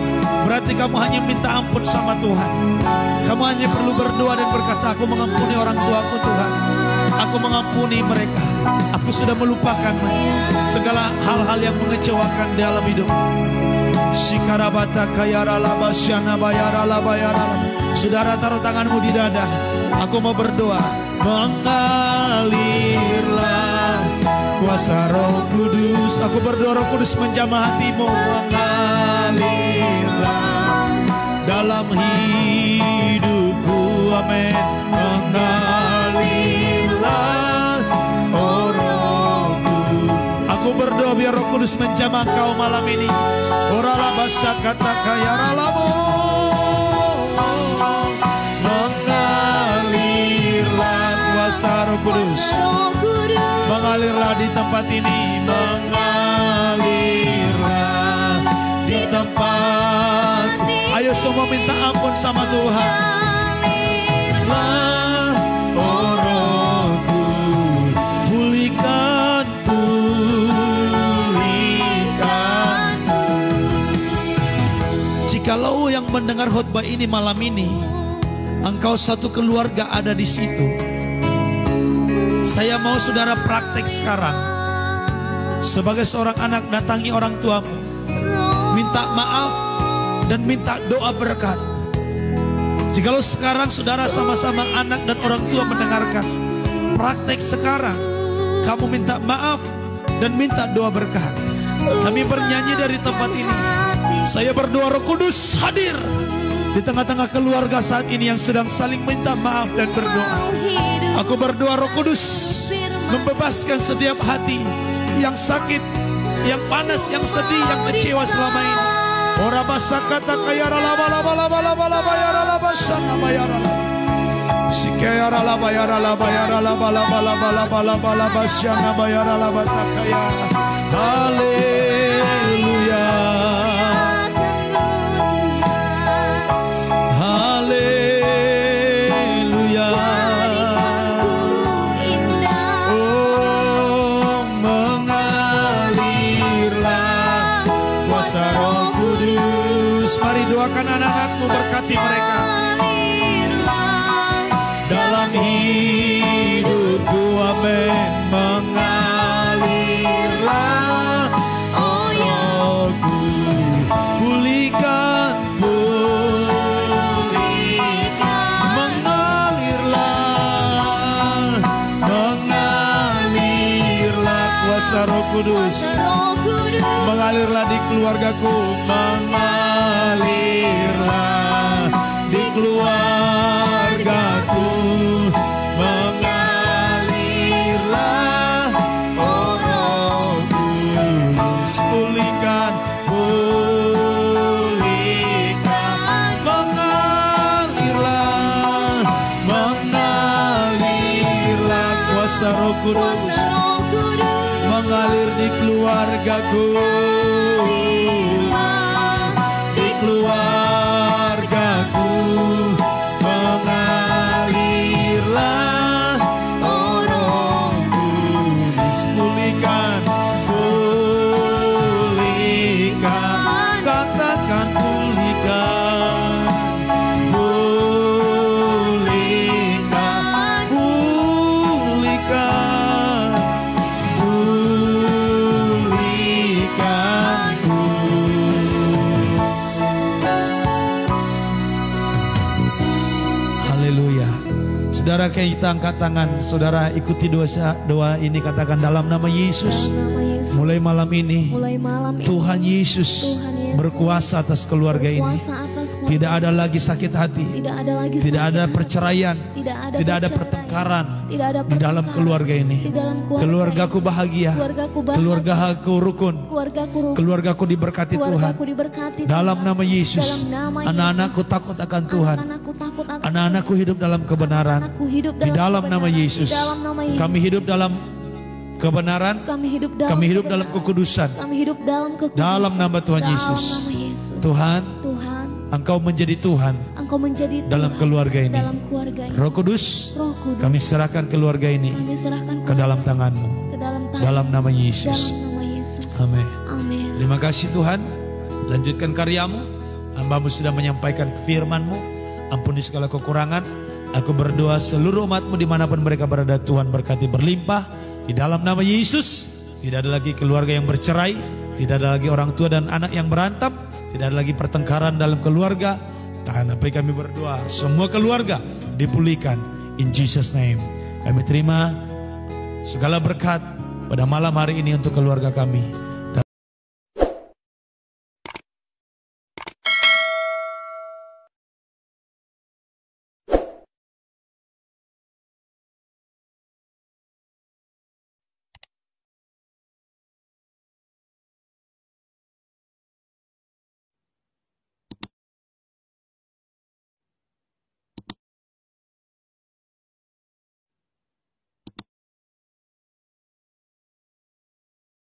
berarti kamu hanya minta ampun sama Tuhan. Kamu hanya perlu berdoa dan berkata, aku mengampuni orang tuaku Tuhan. Aku mengampuni mereka. Aku sudah melupakan segala hal-hal yang mengecewakan dalam hidup. Sikarabata kayaralaba syana bayaralaba yaralaba. Saudara taruh tanganmu di dada. Aku mau berdoa. Mengalirlah kuasa Roh Kudus. Aku berdoa Roh Kudus menjamah hatimu. Mengalirlah dalam hidupku, amin. Mengalirlah, oh Rohku. Aku berdoa biar Roh Kudus menjamah kau malam ini. Orala basa kata kaya ralamu. Mengalirlah kuasa Roh Kudus. Mengalirlah di tempat ini. Mengalirlah di tempat. Ayo semua minta ampun sama Tuhan. Oh Rohku, pulihkan, pulihkan. Jikalau yang mendengar khotbah ini malam ini, engkau satu keluarga ada di situ. Saya mau saudara praktek sekarang. Sebagai seorang anak, datangi orang tuamu. Minta maaf dan minta doa berkat. Jikalau sekarang saudara sama-sama anak dan orang tua mendengarkan, praktek sekarang. Kamu minta maaf dan minta doa berkat. Kami bernyanyi dari tempat ini. Saya berdoa Roh Kudus hadir di tengah-tengah keluarga saat ini yang sedang saling minta maaf dan berdoa. Aku berdoa Roh Kudus membebaskan setiap hati yang sakit, yang panas, yang sedih, yang kecewa selama ini. Ora basa kata kaya ralaba laba laba laba laba ya ralaba sana bayara. Sikaya ralaba ya ralaba ya ralaba laba laba laba laba laba sana bayara laba takaya. Haleluya. Haleluya. Oh mengalirlah kuasa Roh Kudus. Mari doakan anak-anakmu, berkati mereka. Dalam hidupku, amin. Mengalirlah, oh Rohku, pulihkan, pulihkan. Mengalirlah, mengalirlah kuasa Roh Kudus. Mengalirlah di keluargaku, mengalirlah di keluargaku, mengalirlah, oh Rohku, pulihkan, pulihkan, mengalirlah, mengalirlah kuasa Roh Kudus. Mengalir di keluargaku, di keluargaku, mengalirlah, oh Rohku, pulihkan, pulihkan, katakan pulihkan, pulihkan, pulihkan. Saudara kita angkat tangan, saudara ikuti doa ini, katakan dalam nama Yesus. Dalam nama Yesus. Mulai malam ini Mulai malam ini Tuhan Yesus berkuasa atas keluarga ini. berkuasa atas keluarga. Tidak ada lagi sakit hati, Tidak ada lagi tidak sakit ada hati. perceraian, Tidak ada tidak ada perceraian. pertengkaran Tidak ada di dalam pertengkaran. keluarga ini. Di dalam Keluargaku bahagia, Keluargaku bahagia. keluargaku rukun, Keluargaku rukun. keluargaku diberkati Tuhan. Keluargaku diberkati Dalam Tuhan. nama Yesus, Dalam nama Yesus. anak-anakku takut akan Tuhan. Anak-anakku takut akan Anak-anakku hidup dalam kebenaran. Anakku hidup Di dalam nama kebenaran. Yesus, Di dalam nama Yesus. kami hidup dalam kebenaran. Kami hidup dalam Kami hidup dalam kebenaran. kekudusan. Kami hidup dalam kekudusan. Dalam nama Tuhan Dalam Yesus. nama Yesus. Tuhan, Tuhan, Engkau menjadi Tuhan Engkau menjadi dalam Tuhan keluarga ini. dalam keluarga ini. Roh Kudus, Roh Kudus, kami serahkan keluarga ini kami serahkan ke dalam keluarga tangan-Mu. ke dalam tangan. Dalam nama Yesus. Dalam nama Yesus. Amin. Amin. Terima kasih Tuhan. Lanjutkan karyamu. Hamba-Mu sudah menyampaikan firman-Mu. Ampuni segala kekurangan. Aku berdoa seluruh umat-Mu dimanapun mereka berada, Tuhan berkati berlimpah. Di dalam nama Yesus, tidak ada lagi keluarga yang bercerai. Tidak ada lagi orang tua dan anak yang berantem. Tidak ada lagi pertengkaran dalam keluarga. Dan apa yang kami berdoa, semua keluarga dipulihkan. In Jesus name. Kami terima segala berkat pada malam hari ini untuk keluarga kami.